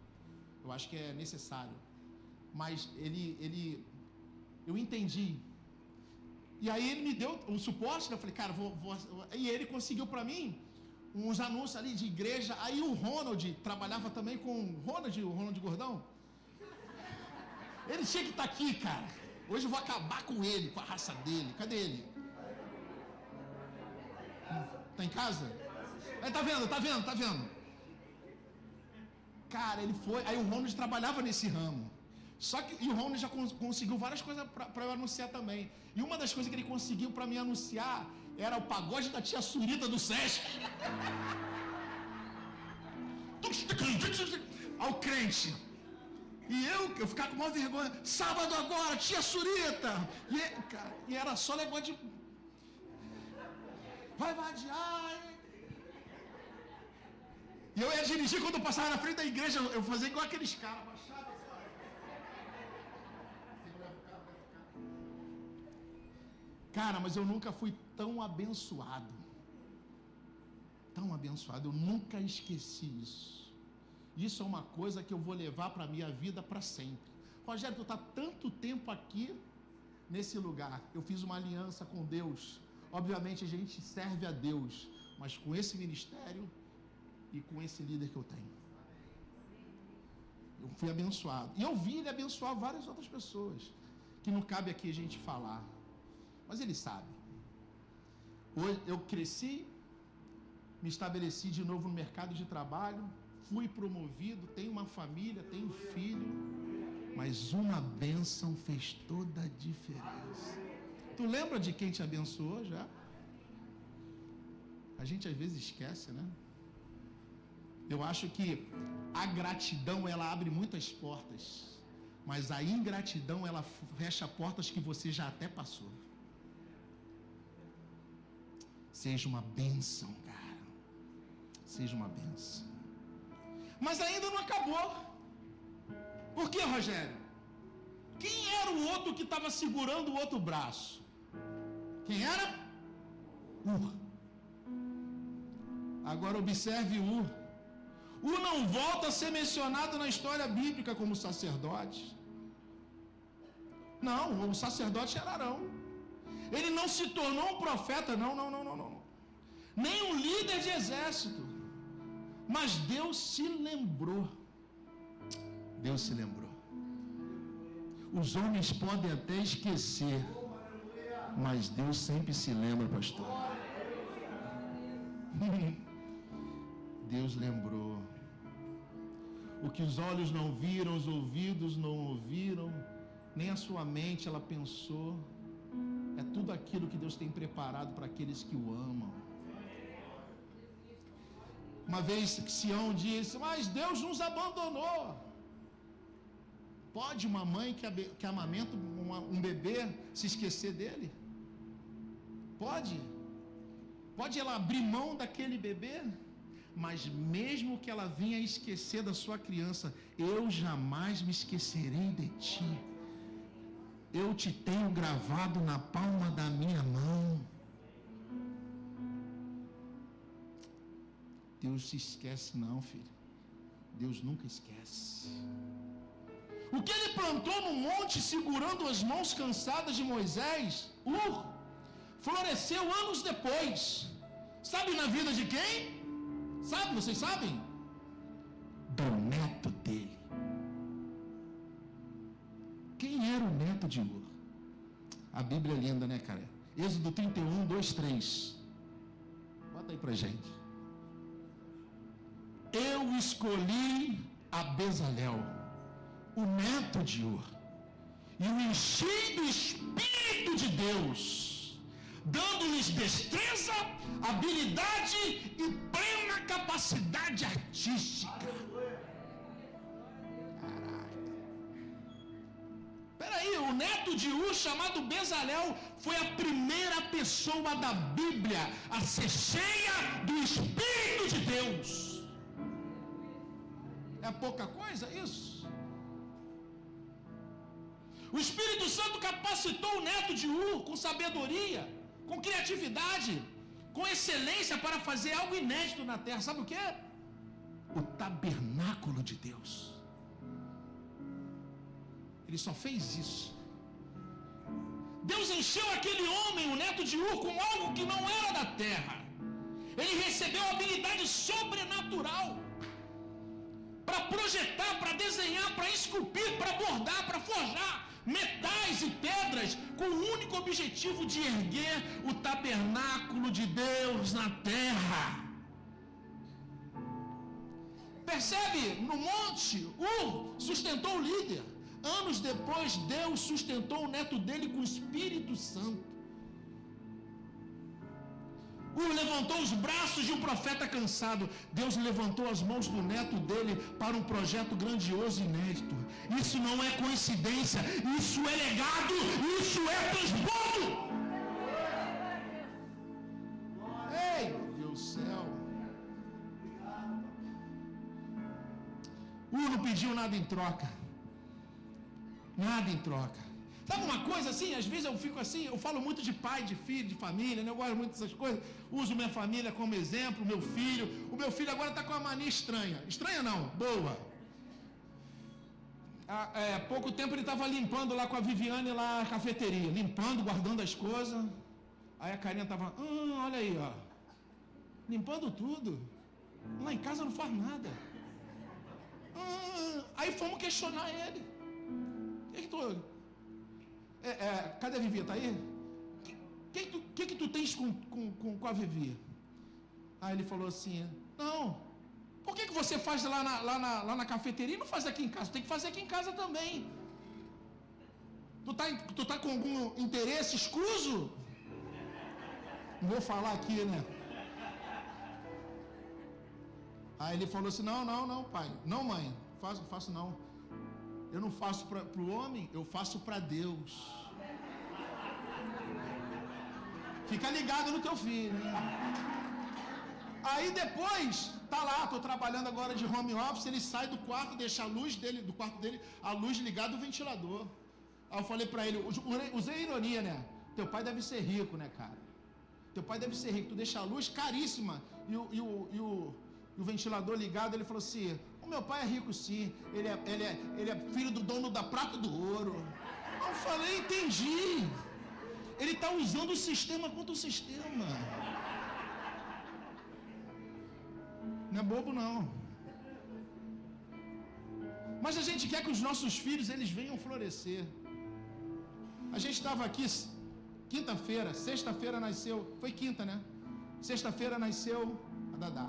S10: Eu acho que é necessário. Mas eu entendi. E aí ele me deu o suporte, né? Eu falei, cara, E ele conseguiu para mim uns anúncios ali de igreja. Aí o Ronald trabalhava também com o Ronald Gordão. Ele tinha que estar aqui, cara. Hoje eu vou acabar com ele, com a raça dele. Cadê ele? Tá em casa? Tá vendo? Cara, ele foi. Aí o Ronald trabalhava nesse ramo. Só que o Ronald já conseguiu várias coisas para eu anunciar também. E uma das coisas que ele conseguiu para me anunciar era o pagode da tia Surita do Sesc. Ao crente. E eu ficava com maior vergonha. Sábado agora, tia Surita. E era só negócio de... Vai vadiar. E eu ia dirigir quando eu passava na frente da igreja. Eu fazia igual aqueles caras. Cara, mas eu nunca fui tão abençoado. Tão abençoado. Eu nunca esqueci isso. Isso é uma coisa que eu vou levar para a minha vida para sempre. Rogério, tu está tanto tempo aqui nesse lugar. Eu fiz uma aliança com Deus. Obviamente a gente serve a Deus, mas com esse ministério e com esse líder que eu tenho. Eu fui abençoado. E eu vi ele abençoar várias outras pessoas, que não cabe aqui a gente falar. Mas ele sabe. Hoje eu cresci, me estabeleci de novo no mercado de trabalho, fui promovido, tenho uma família, tenho filho, mas uma bênção fez toda a diferença. Tu lembra de quem te abençoou já? A gente às vezes esquece, né? Eu acho que a gratidão, ela abre muitas portas, mas a ingratidão, ela fecha portas que você já até passou. Seja uma bênção, cara. Seja uma bênção. Mas ainda não acabou. Por quê, Rogério? Quem era o outro que estava segurando o outro braço? Quem era? Ur. Agora observe Ur. Ur não volta a ser mencionado na história bíblica como sacerdote. Não, o sacerdote era Arão. Ele não se tornou um profeta, não. Nem um líder de exército. Mas Deus se lembrou. Deus se lembrou. Os homens podem até esquecer, mas Deus sempre se lembra, pastor. Deus lembrou. O que os olhos não viram, os ouvidos não ouviram, nem a sua mente ela pensou. É tudo aquilo que Deus tem preparado para aqueles que o amam. Uma vez Sião disse: mas Deus nos abandonou. Pode uma mãe que amamenta um bebê se esquecer dele? Pode? Pode ela abrir mão daquele bebê? Mas mesmo que ela venha esquecer da sua criança, eu jamais me esquecerei de ti. Eu te tenho gravado na palma da minha mão. Deus se esquece não, filho. Deus nunca esquece. O que ele plantou no monte, segurando as mãos cansadas de Moisés, floresceu anos depois. Sabe na vida de quem? Sabe, vocês sabem? Do neto dele. Quem era o neto de Ur? A Bíblia é linda, né, cara? Êxodo 31, 2, 3. Bota aí pra gente. Eu escolhi a Bezalel, o neto de Ur, e o enchi do Espírito de Deus, dando-lhes destreza, habilidade e plena capacidade artística. Caraca. Peraí, o neto de Ur, chamado Bezalel, foi a primeira pessoa da Bíblia a ser cheia do Espírito de Deus. É pouca coisa isso? O Espírito Santo capacitou o neto de Ur com sabedoria, com criatividade, com excelência para fazer algo inédito na terra. Sabe o que? O tabernáculo de Deus. Ele só fez isso. Deus encheu aquele homem, o neto de Ur, com algo que não era da terra. Ele recebeu habilidade sobrenatural para projetar, para desenhar, para esculpir, para bordar, para forjar metais e pedras, com o único objetivo de erguer o tabernáculo de Deus na terra. Percebe? No monte, Ur sustentou o líder. Anos depois, Deus sustentou o neto dele com o Espírito Santo. Ur levantou os braços de um profeta cansado. Deus levantou as mãos do neto dele para um projeto grandioso e inédito. Isso não é coincidência, isso é legado, isso é transbordo. Ei, meu Deus do céu. Ur não pediu nada em troca. Nada em troca. Sabe uma coisa assim, às vezes eu fico assim, eu falo muito de pai, de filho, de família, né? Eu gosto muito dessas coisas, uso minha família como exemplo, meu filho. O meu filho agora está com uma mania estranha. Estranha não, boa. Há pouco tempo ele estava limpando lá com a Viviane lá a cafeteria, limpando, guardando as coisas. Aí a carinha estava, olha aí, ó, limpando tudo. Lá em casa não faz nada. Aí fomos questionar ele. Cadê a Vivi? Tá aí? O que tu tens com a Vivi? Aí ele falou assim: não, por que você faz lá na cafeteria e não faz aqui em casa? Tem que fazer aqui em casa também. Tu tá com algum interesse escuso? Não vou falar aqui, né? Aí ele falou assim: não, pai. Não, mãe, faço não. Eu não faço para o homem, eu faço para Deus. Fica ligado no teu filho, hein? Aí depois, tá lá, tô trabalhando agora de home office, ele sai do quarto, deixa a luz dele, do quarto dele, a luz ligada do ventilador. Aí eu falei para ele, usei ironia, né? Teu pai deve ser rico, né, cara? Teu pai deve ser rico, tu deixa a luz caríssima e o ventilador ligado. Ele falou assim: o meu pai é rico sim, ele é filho do dono da Prata do Ouro. Eu falei, entendi. Ele está usando o sistema contra o sistema. Não é bobo não. Mas a gente quer que os nossos filhos eles venham florescer. A gente estava aqui quinta-feira, sexta-feira nasceu, foi quinta, né? Sexta-feira nasceu a Dadá.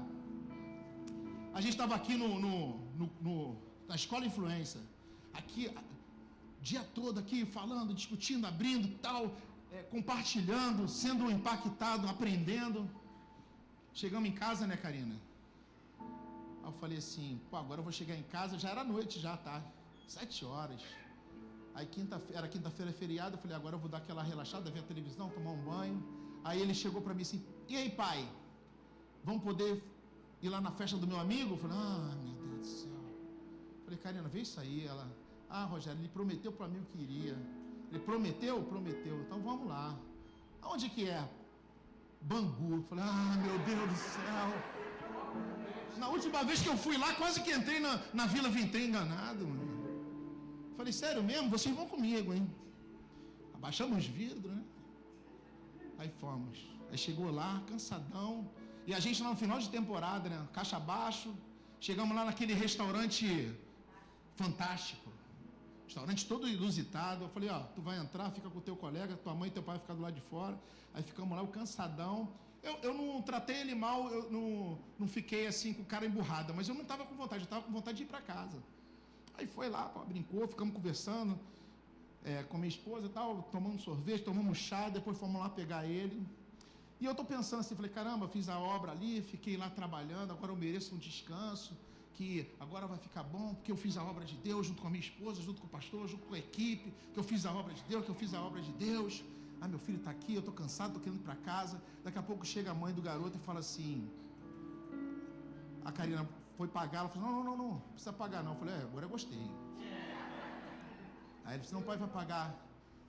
S10: A gente estava aqui na escola influência. Aqui, dia todo aqui, falando, discutindo, abrindo, tal, compartilhando, sendo impactado, aprendendo. Chegamos em casa, né, Karina? Aí eu falei assim, pô, agora eu vou chegar em casa, já era noite já, tá? 7 horas. Aí era quinta-feira feriado, eu falei, agora eu vou dar aquela relaxada, ver a televisão, tomar um banho. Aí ele chegou pra mim assim, e aí, pai? Vamos poder ir lá na festa do meu amigo? Eu falei, meu Deus do céu. Eu falei, Karina, vê isso aí. Ela, Rogério, ele prometeu para mim o que iria. Ele prometeu? Prometeu. Então vamos lá. Aonde que é? Bangu. Eu falei, meu Deus do céu. Na última vez que eu fui lá, quase que entrei na Vila Vintém enganado, mano. Eu falei, sério mesmo? Vocês vão comigo, hein? Abaixamos os vidros, né? Aí fomos. Aí chegou lá, cansadão. E a gente lá no final de temporada, né? Caixa abaixo. Chegamos lá naquele restaurante fantástico. Restaurante todo inusitado. Eu falei, tu vai entrar, fica com o teu colega, tua mãe e teu pai ficam do lado de fora. Aí ficamos lá, o cansadão. Eu não tratei ele mal, eu não fiquei assim com o cara emburrada, mas eu não estava com vontade, eu estava com vontade de ir para casa. Aí foi lá, brincou, ficamos conversando com minha esposa e tal, tomamos sorvete, tomamos chá, depois fomos lá pegar ele. E eu estou pensando assim, falei, caramba, fiz a obra ali, fiquei lá trabalhando, agora eu mereço um descanso, que agora vai ficar bom, porque eu fiz a obra de Deus junto com a minha esposa, junto com o pastor, junto com a equipe, que eu fiz a obra de Deus, que eu fiz a obra de Deus. Meu filho está aqui, eu estou cansado, estou querendo ir para casa. Daqui a pouco chega a mãe do garoto e fala assim, a Karina foi pagar, ela falou, não precisa pagar não. Eu falei, agora eu gostei. Aí ele disse, não, pai vai pagar.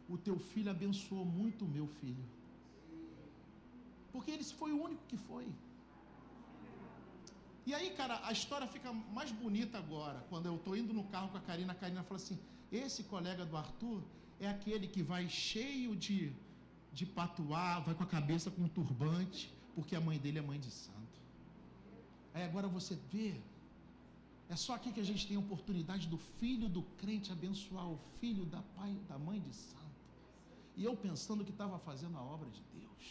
S10: O teu filho abençoou muito o meu filho. Porque ele foi o único que foi. E aí, cara, a história fica mais bonita agora. Quando eu estou indo no carro com a Karina fala assim, esse colega do Arthur é aquele que vai cheio de patuá, vai com a cabeça com um turbante, porque a mãe dele é mãe de santo. Aí agora você vê, é só aqui que a gente tem a oportunidade do filho do crente abençoar o filho da mãe de santo. E eu pensando que estava fazendo a obra de Deus.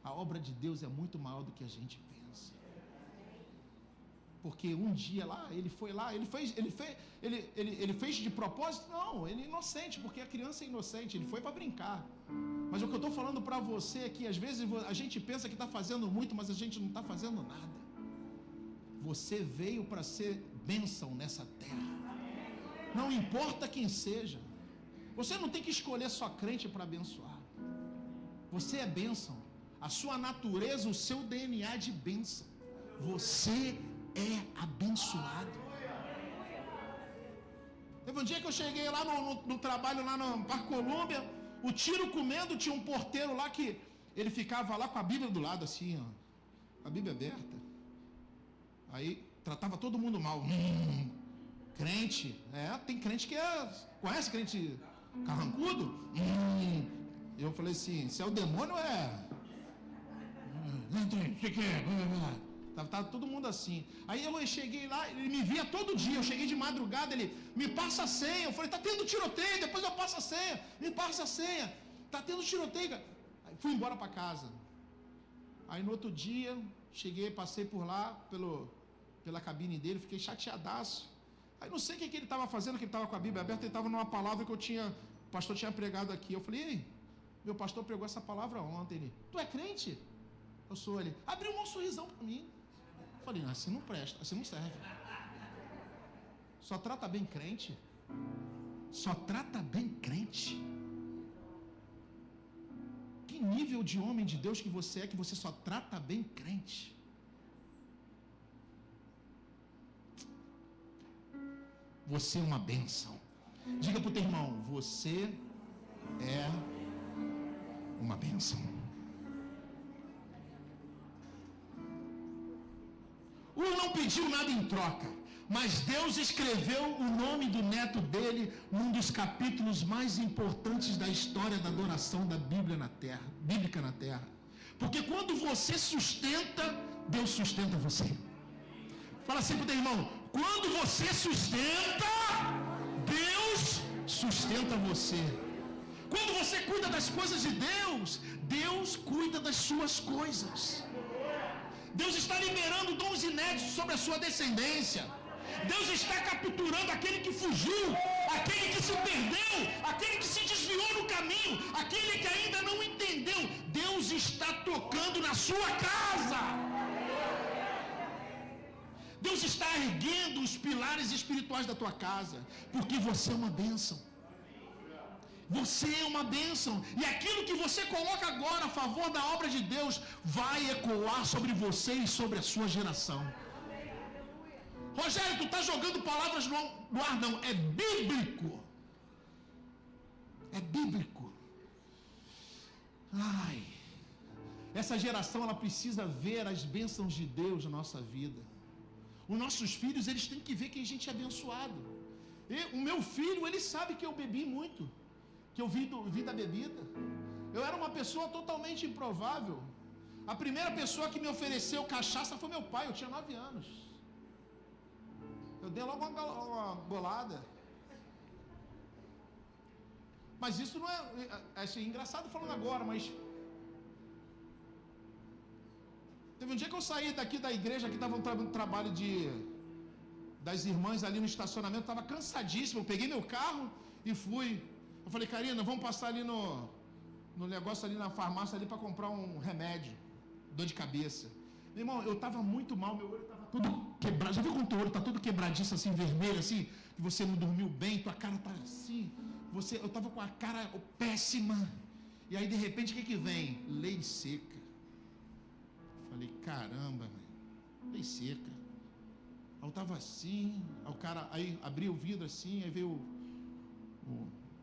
S10: A obra de Deus é muito maior do que a gente pensa. Porque um dia lá, ele foi lá, ele fez de propósito? Não, ele é inocente, porque a criança é inocente, ele foi para brincar. Mas o que eu estou falando para você é que às vezes a gente pensa que está fazendo muito, mas a gente não está fazendo nada. Você veio para ser bênção nessa terra. Não importa quem seja. Você não tem que escolher só crente para abençoar. Você é bênção. A sua natureza, o seu DNA de bênção. Você é abençoado. Teve um dia que eu cheguei lá no trabalho, lá no Parque Colômbia, o tiro comendo, tinha um porteiro lá que ele ficava lá com a Bíblia do lado, assim, ó, a Bíblia aberta. Aí tratava todo mundo mal. Crente, tem crente que conhece crente carrancudo? Eu falei assim, se é o demônio Tava todo mundo assim. Aí eu cheguei lá, ele me via todo dia. Eu cheguei de madrugada, ele me passa a senha. Eu falei, tá tendo tiroteio, depois eu passo a senha. Me passa a senha. Tá tendo tiroteio. Aí fui embora para casa. Aí no outro dia, cheguei, passei por lá, pela cabine dele, fiquei chateadaço. Aí não sei o que ele estava fazendo, que ele estava com a Bíblia aberta, ele estava numa palavra que o pastor tinha pregado aqui. Eu falei, ei, meu pastor pregou essa palavra ontem. Ele, tu é crente? Eu sou. Ele, abriu um sorrisão para mim. Eu falei, assim não presta, assim não serve. Só trata bem crente. Só trata bem crente. Que nível de homem de Deus que você é, que você só trata bem crente? Você é uma bênção. Diga para o teu irmão, você é uma bênção. Não pediu nada em troca, mas Deus escreveu o nome do neto dele num dos capítulos mais importantes da história da adoração da Bíblia bíblica na terra. Porque quando você sustenta, Deus sustenta você. Fala assim para o teu irmão, quando você sustenta, Deus sustenta você. Quando você cuida das coisas de Deus, Deus cuida das suas coisas. Deus está liberando dons inéditos sobre a sua descendência. Deus está capturando aquele que fugiu, aquele que se perdeu, aquele que se desviou no caminho, aquele que ainda não entendeu. Deus está tocando na sua casa. Deus está erguendo os pilares espirituais da tua casa, porque você é uma bênção. Você é uma bênção. E aquilo que você coloca agora a favor da obra de Deus vai ecoar sobre você e sobre a sua geração. Rogério, tu está jogando palavras no ar, não. É bíblico. É bíblico. Ai. Essa geração, ela precisa ver as bênçãos de Deus na nossa vida. Os nossos filhos, eles têm que ver que a gente é abençoado. O meu filho, ele sabe que eu bebi muito. Que eu vi da bebida. Eu era uma pessoa totalmente improvável. A primeira pessoa que me ofereceu cachaça foi meu pai. Eu tinha 9 anos. Eu dei logo uma golada. Mas isso não é assim, engraçado falando agora, mas teve um dia que eu saí daqui da igreja, que estava um trabalho das irmãs ali no estacionamento, estava cansadíssimo. Eu peguei meu carro e fui. Eu falei, Karina, vamos passar ali no negócio ali na farmácia ali para comprar um remédio, dor de cabeça. Meu irmão, eu estava muito mal, meu olho estava todo quebrado. Já viu quando teu olho está todo quebradiço assim, vermelho assim, que você não dormiu bem, tua cara está assim. Eu estava com a cara péssima. E aí de repente o que vem? Lei seca. Falei, caramba, lei seca. Aí eu estava assim, aí abriu o vidro assim, aí veio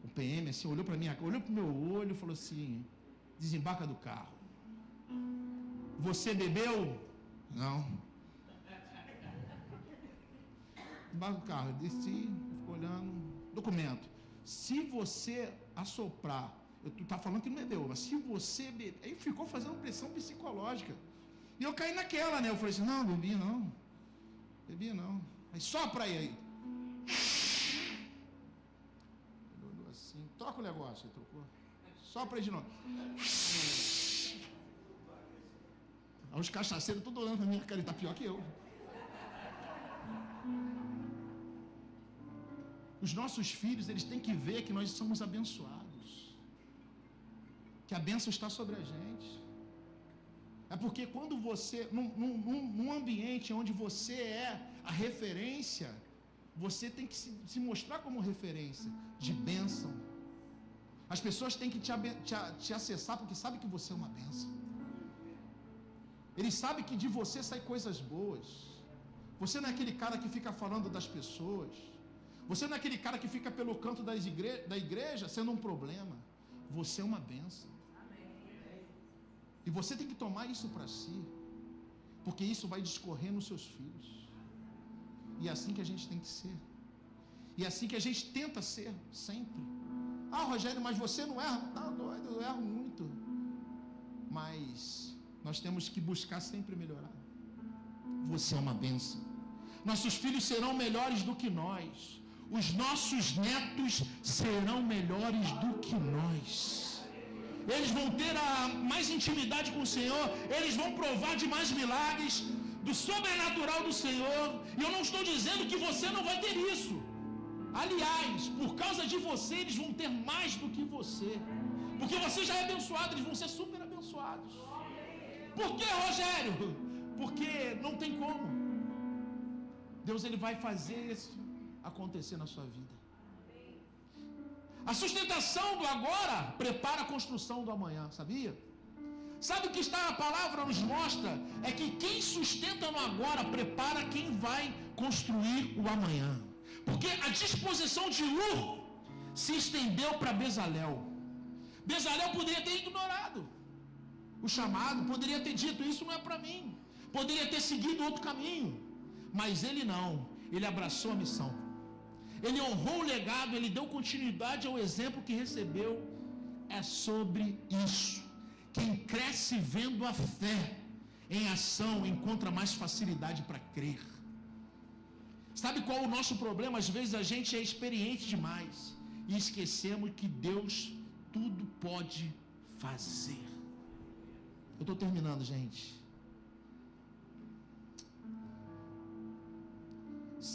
S10: o PM assim, olhou para mim, olhou pro meu olho e falou assim, desembarca do carro. Você bebeu? Não. Desembarca do carro. Eu desci, ficou olhando. Documento. Se você assoprar, tu tá falando que não bebeu, mas se você beber, aí ficou fazendo pressão psicológica. E eu caí naquela, né? Eu falei assim, não, bebi não. Bebi não. Aí sopra aí. Assim, troca o negócio, ele trocou. Sopra aí de novo. Aí os cachaceiros todos olhando pra minha cara, ele tá pior que eu. Os nossos filhos, eles têm que ver que nós somos abençoados. Que a bênção está sobre a gente. É porque quando você, num ambiente onde você é a referência, você tem que se mostrar como referência de bênção. As pessoas têm que te acessar porque sabem que você é uma bênção. Eles sabem que de você saem coisas boas. Você não é aquele cara que fica falando das pessoas. Você não é aquele cara que fica pelo canto da igreja sendo um problema. Você é uma bênção. E você tem que tomar isso para si, porque isso vai discorrer nos seus filhos. E é assim que a gente tem que ser. E é assim que a gente tenta ser, sempre. Ah, Rogério, mas você não erra? Tá doido, eu erro muito. Mas nós temos que buscar sempre melhorar. Você é uma bênção. Nossos filhos serão melhores do que nós. Os nossos netos serão melhores do que nós. Eles vão ter mais intimidade com o Senhor. Eles vão provar de mais milagres, do sobrenatural do Senhor. E eu não estou dizendo que você não vai ter isso. Aliás, por causa de você, eles vão ter mais do que você. Porque você já é abençoado, eles vão ser super abençoados. Por que, Rogério? Porque não tem como. Deus, ele vai fazer isso acontecer na sua vida. A sustentação do agora prepara a construção do amanhã, sabia? Sabe o que está a palavra nos mostra? É que quem sustenta no agora prepara quem vai construir o amanhã. Porque a disposição de Ur se estendeu para Bezalel. Bezalel poderia ter ignorado o chamado, poderia ter dito, isso não é para mim. Poderia ter seguido outro caminho. Mas ele não, ele abraçou a missão. Ele honrou o legado, ele deu continuidade ao exemplo que recebeu. É sobre isso. Quem cresce vendo a fé em ação encontra mais facilidade para crer. Sabe qual é o nosso problema? Às vezes a gente é experiente demais e esquecemos que Deus tudo pode fazer. Eu estou terminando, gente.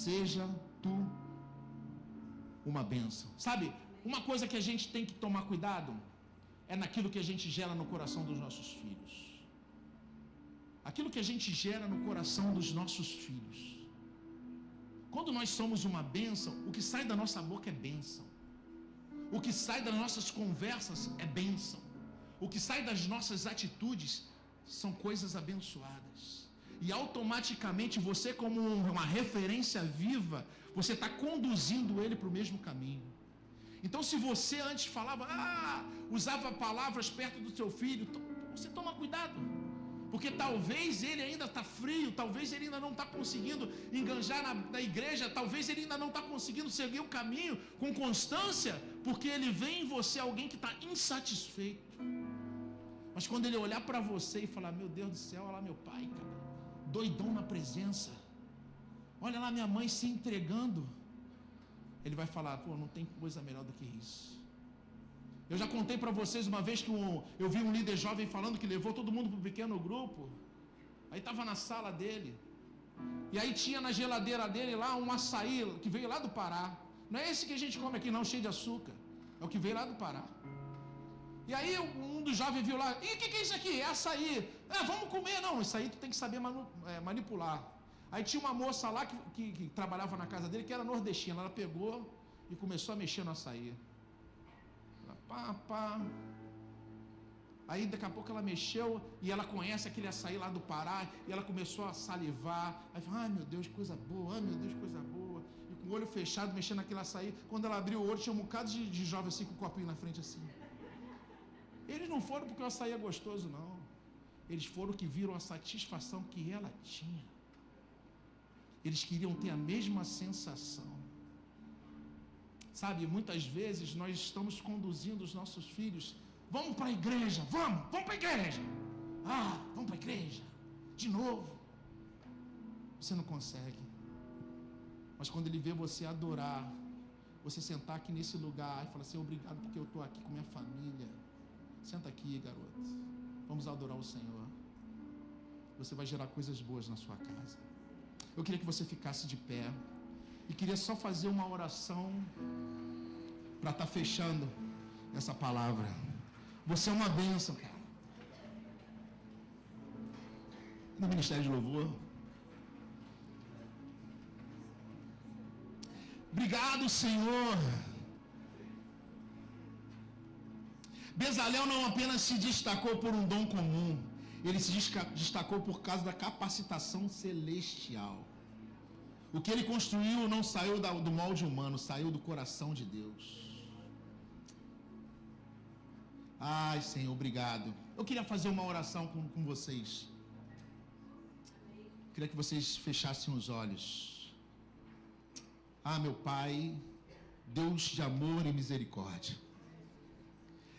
S10: seja tu uma bênção. Sabe, uma coisa que a gente tem que tomar cuidado é naquilo que a gente gera no coração dos nossos filhos. Aquilo que a gente gera no coração dos nossos filhos. Quando nós somos uma bênção, o que sai da nossa boca é bênção. O que sai das nossas conversas é bênção. O que sai das nossas atitudes são coisas abençoadas. E automaticamente você, como uma referência viva, você está conduzindo ele para o mesmo caminho. Então, se você antes falava, usava palavras perto do seu filho, você toma cuidado. Porque talvez ele ainda está frio, talvez ele ainda não está conseguindo enganjar na igreja, talvez ele ainda não está conseguindo seguir o caminho com constância, porque ele vê em você alguém que está insatisfeito. Mas quando ele olhar para você e falar, meu Deus do céu, olha lá meu pai, cara, doidão na presença, olha lá minha mãe se entregando, ele vai falar, pô, não tem coisa melhor do que isso. Eu já contei para vocês uma vez que eu vi um líder jovem falando que levou todo mundo para um pequeno grupo. Aí estava na sala dele. E aí tinha na geladeira dele lá um açaí que veio lá do Pará. Não é esse que a gente come aqui não, cheio de açúcar. É o que veio lá do Pará. E aí um dos jovens viu lá, e o que é isso aqui? É açaí. Vamos comer. Não, isso aí tu tem que saber manipular. Aí tinha uma moça lá que trabalhava na casa dele, que era nordestina. Ela pegou e começou a mexer no açaí. Pá. Aí daqui a pouco ela mexeu e ela conhece aquele açaí lá do Pará e ela começou a salivar. Aí falou, ai meu Deus, coisa boa, ai meu Deus, coisa boa. E com o olho fechado, mexendo naquele açaí. Quando ela abriu o olho, tinha um bocado de jovem assim com o copinho na frente assim. Eles não foram porque o açaí é gostoso, não. Eles foram que viram a satisfação que ela tinha. Eles queriam ter a mesma sensação. Sabe, muitas vezes nós estamos conduzindo os nossos filhos, vamos para a igreja, vamos para a igreja. Vamos para a igreja, de novo. Você não consegue. Mas quando ele vê você adorar, você sentar aqui nesse lugar e falar assim, obrigado porque eu estou aqui com minha família. Senta aqui, garoto. Vamos adorar o Senhor. Você vai gerar coisas boas na sua casa. Eu queria que você ficasse de pé. E queria só fazer uma oração para estar fechando essa palavra. Você é uma bênção, cara. No Ministério de Louvor. Obrigado, Senhor. Bezalel não apenas se destacou por um dom comum, ele se destacou por causa da capacitação celestial. O que ele construiu não saiu do molde humano, saiu do coração de Deus. Ai, Senhor, obrigado. Eu queria fazer uma oração com vocês. Queria que vocês fechassem os olhos. Meu Pai, Deus de amor e misericórdia.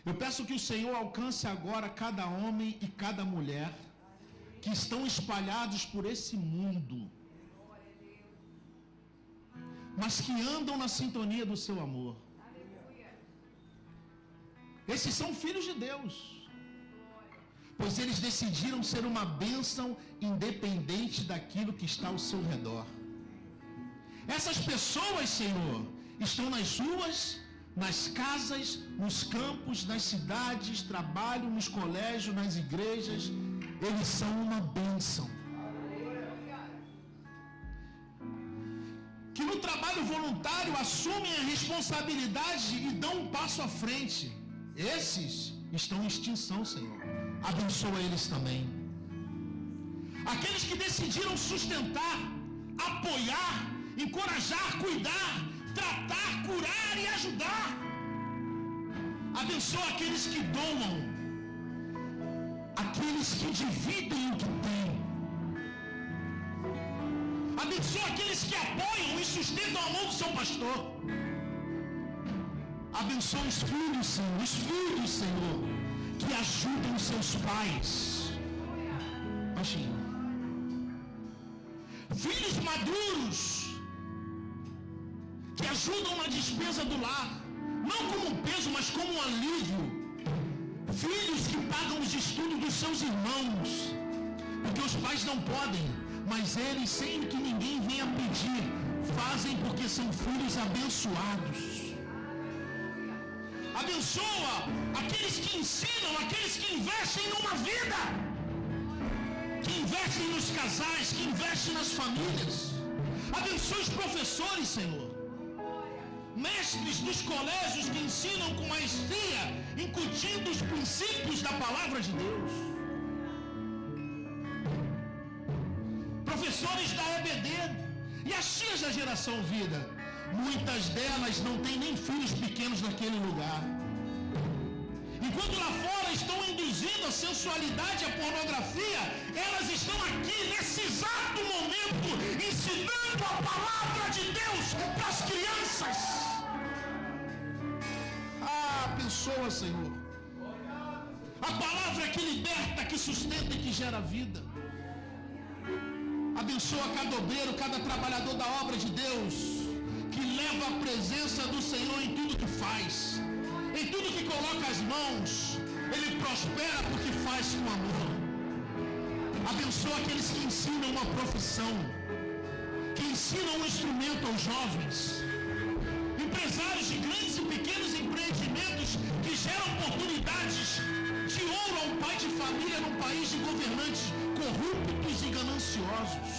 S10: Eu peço que o Senhor alcance agora cada homem e cada mulher que estão espalhados por esse mundo, mas que andam na sintonia do seu amor. Esses são filhos de Deus, pois eles decidiram ser uma bênção independente daquilo que está ao seu redor. Essas pessoas, Senhor, estão nas ruas, nas casas, nos campos, nas cidades, trabalham nos colégios, nas igrejas. Eles são uma bênção. Que no trabalho voluntário assumem a responsabilidade e dão um passo à frente. Esses estão em extinção, Senhor. Abençoa eles também. Aqueles que decidiram sustentar, apoiar, encorajar, cuidar, tratar, curar e ajudar. Abençoa aqueles que doam, aqueles que dividem o que têm. Abençoa aqueles que apoiam e sustentam a mão do seu pastor. Abençoa os filhos, Senhor, que ajudam os seus pais. Imagina. Filhos maduros que ajudam na despesa do lar, não como um peso, mas como um alívio. Filhos que pagam os estudos dos seus irmãos, porque os pais não podem, mas eles, sem que ninguém venha pedir, fazem porque são filhos abençoados. Abençoa aqueles que ensinam, aqueles que investem numa vida, que investem nos casais, que investem nas famílias. Abençoa os professores, Senhor, mestres dos colégios que ensinam com maestria, incutindo os princípios da palavra de Deus. Professores da EBD e as tias da Geração Vida, muitas delas não têm nem filhos pequenos naquele lugar. Enquanto lá fora estão induzindo a sensualidade e a pornografia, elas estão aqui nesse exato momento ensinando a palavra de Deus para as crianças. Abençoa, Senhor. A palavra que liberta, que sustenta e que gera vida. Abençoa cada obreiro, cada trabalhador da obra de Deus, que leva a presença do Senhor em tudo que faz, em tudo que coloca as mãos. Ele prospera porque faz com amor. Abençoa aqueles que ensinam uma profissão, que ensinam um instrumento aos jovens. Empresários de grandes e pequenos empreendimentos que geram oportunidades de ouro a um pai de família num país de governantes corruptos e gananciosos.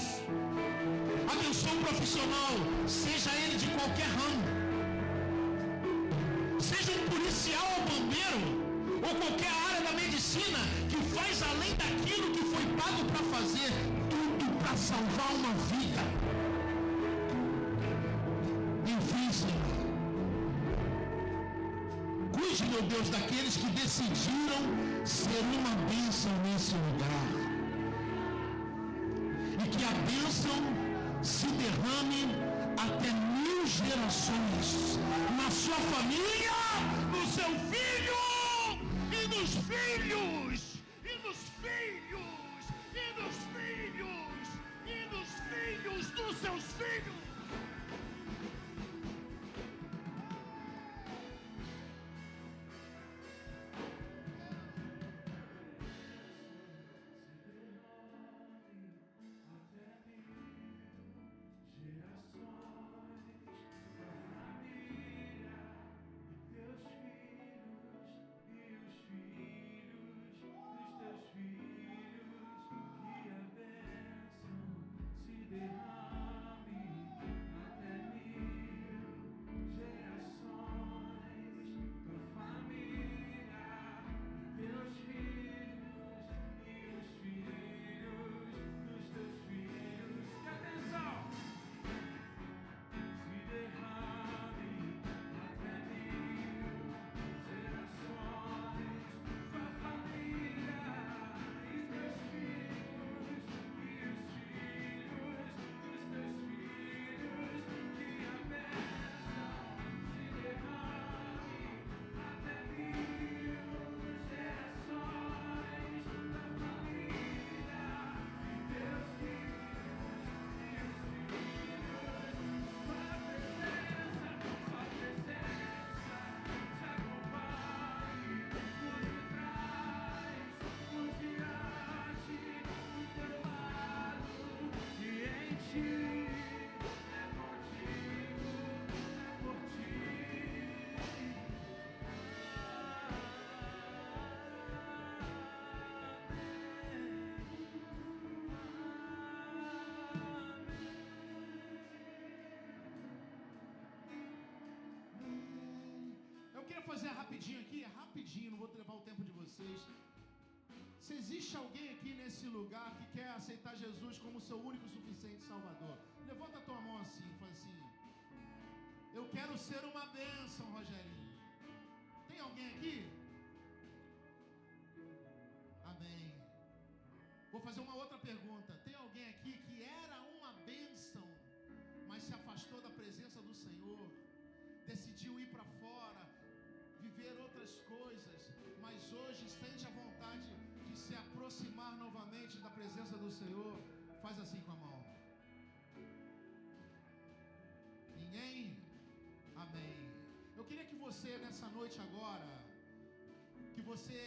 S10: Abençoa o profissional, seja ele de qualquer ramo, seja um policial ou bombeiro, ou qualquer área da medicina, que faz além daquilo que foi pago para fazer, tudo para salvar uma vida. Enfim, Senhor, cuide, meu Deus, daqueles que decidiram ser uma bênção nesse lugar, e que a bênção se derrame até 1000 gerações, na sua família, no seu filho, e nos filhos, e nos filhos, e nos filhos, e nos filhos dos seus filhos. Fazer rapidinho aqui, rapidinho, não vou levar o tempo de vocês. Se existe alguém aqui nesse lugar que quer aceitar Jesus como seu único e suficiente Salvador, levanta a tua mão assim, faz assim: eu quero ser uma bênção, Rogerinho. Tem alguém aqui? Amém. Vou fazer uma outra pergunta. Tem alguém aqui que era uma bênção, mas se afastou da presença do Senhor, decidiu ir para fora, viver outras coisas, mas hoje sente a vontade de se aproximar novamente da presença do Senhor? Faz assim com a mão. Ninguém? Amém. Eu queria que você, nessa noite agora, que você,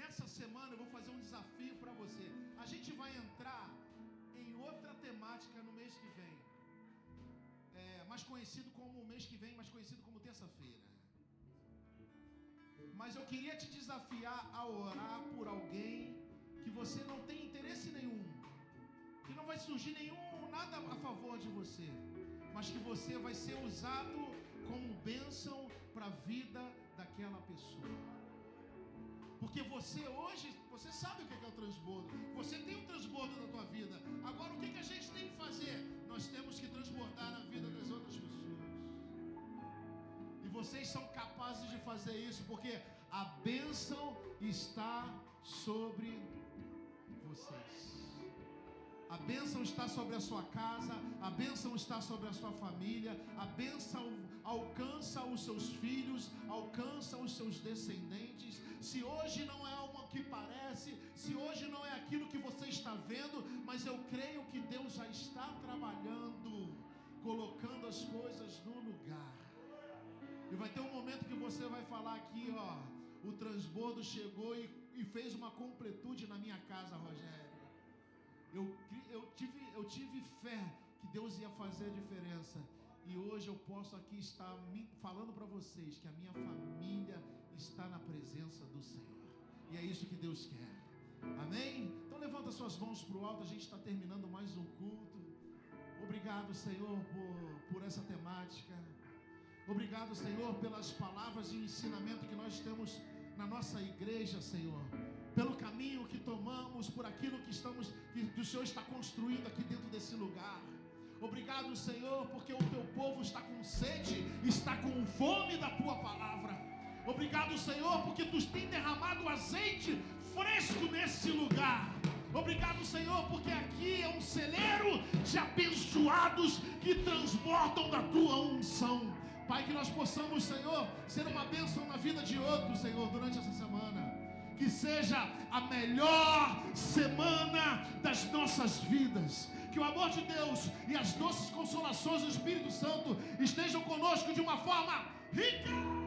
S10: nessa semana, eu vou fazer um desafio para você. A gente vai entrar em outra temática no mês que vem. mais conhecido como o mês que vem, mais conhecido como terça-feira. Mas eu queria te desafiar a orar por alguém que você não tem interesse nenhum, que não vai surgir nada a favor de você, mas que você vai ser usado como bênção para a vida daquela pessoa. Porque você hoje, você sabe o que é o transbordo. Você tem um transbordo na tua vida. Agora o que a gente tem que fazer? Nós temos que transbordar na vida das outras pessoas. E vocês são capazes de fazer isso, porque a bênção está sobre vocês. A bênção está sobre a sua casa, a bênção está sobre a sua família, a bênção alcança os seus filhos, alcança os seus descendentes. Se hoje não é uma que parece, se hoje não é aquilo que você está vendo, mas eu creio que Deus já está trabalhando, colocando as coisas no lugar. E vai ter um momento que você vai falar aqui, ó, o transbordo chegou e fez uma completude na minha casa, Rogério. Eu tive fé que Deus ia fazer a diferença. E hoje eu posso aqui estar falando para vocês que a minha família está na presença do Senhor. E é isso que Deus quer. Amém? Então levanta suas mãos para o alto. A gente está terminando mais um culto. Obrigado, Senhor, por essa temática. Obrigado, Senhor, pelas palavras de ensinamento que nós temos na nossa igreja, Senhor. Pelo caminho que tomamos, por aquilo que o Senhor está construindo aqui dentro desse lugar. Obrigado, Senhor, porque o teu povo está com sede, está com fome da tua palavra. Obrigado, Senhor, porque tu tem derramado azeite fresco nesse lugar. Obrigado, Senhor, porque aqui é um celeiro de abençoados que transbordam da tua unção. Pai, que nós possamos, Senhor, ser uma bênção na vida de outros, Senhor, durante essa semana. Que seja a melhor semana das nossas vidas. Que o amor de Deus e as doces consolações do Espírito Santo estejam conosco de uma forma rica.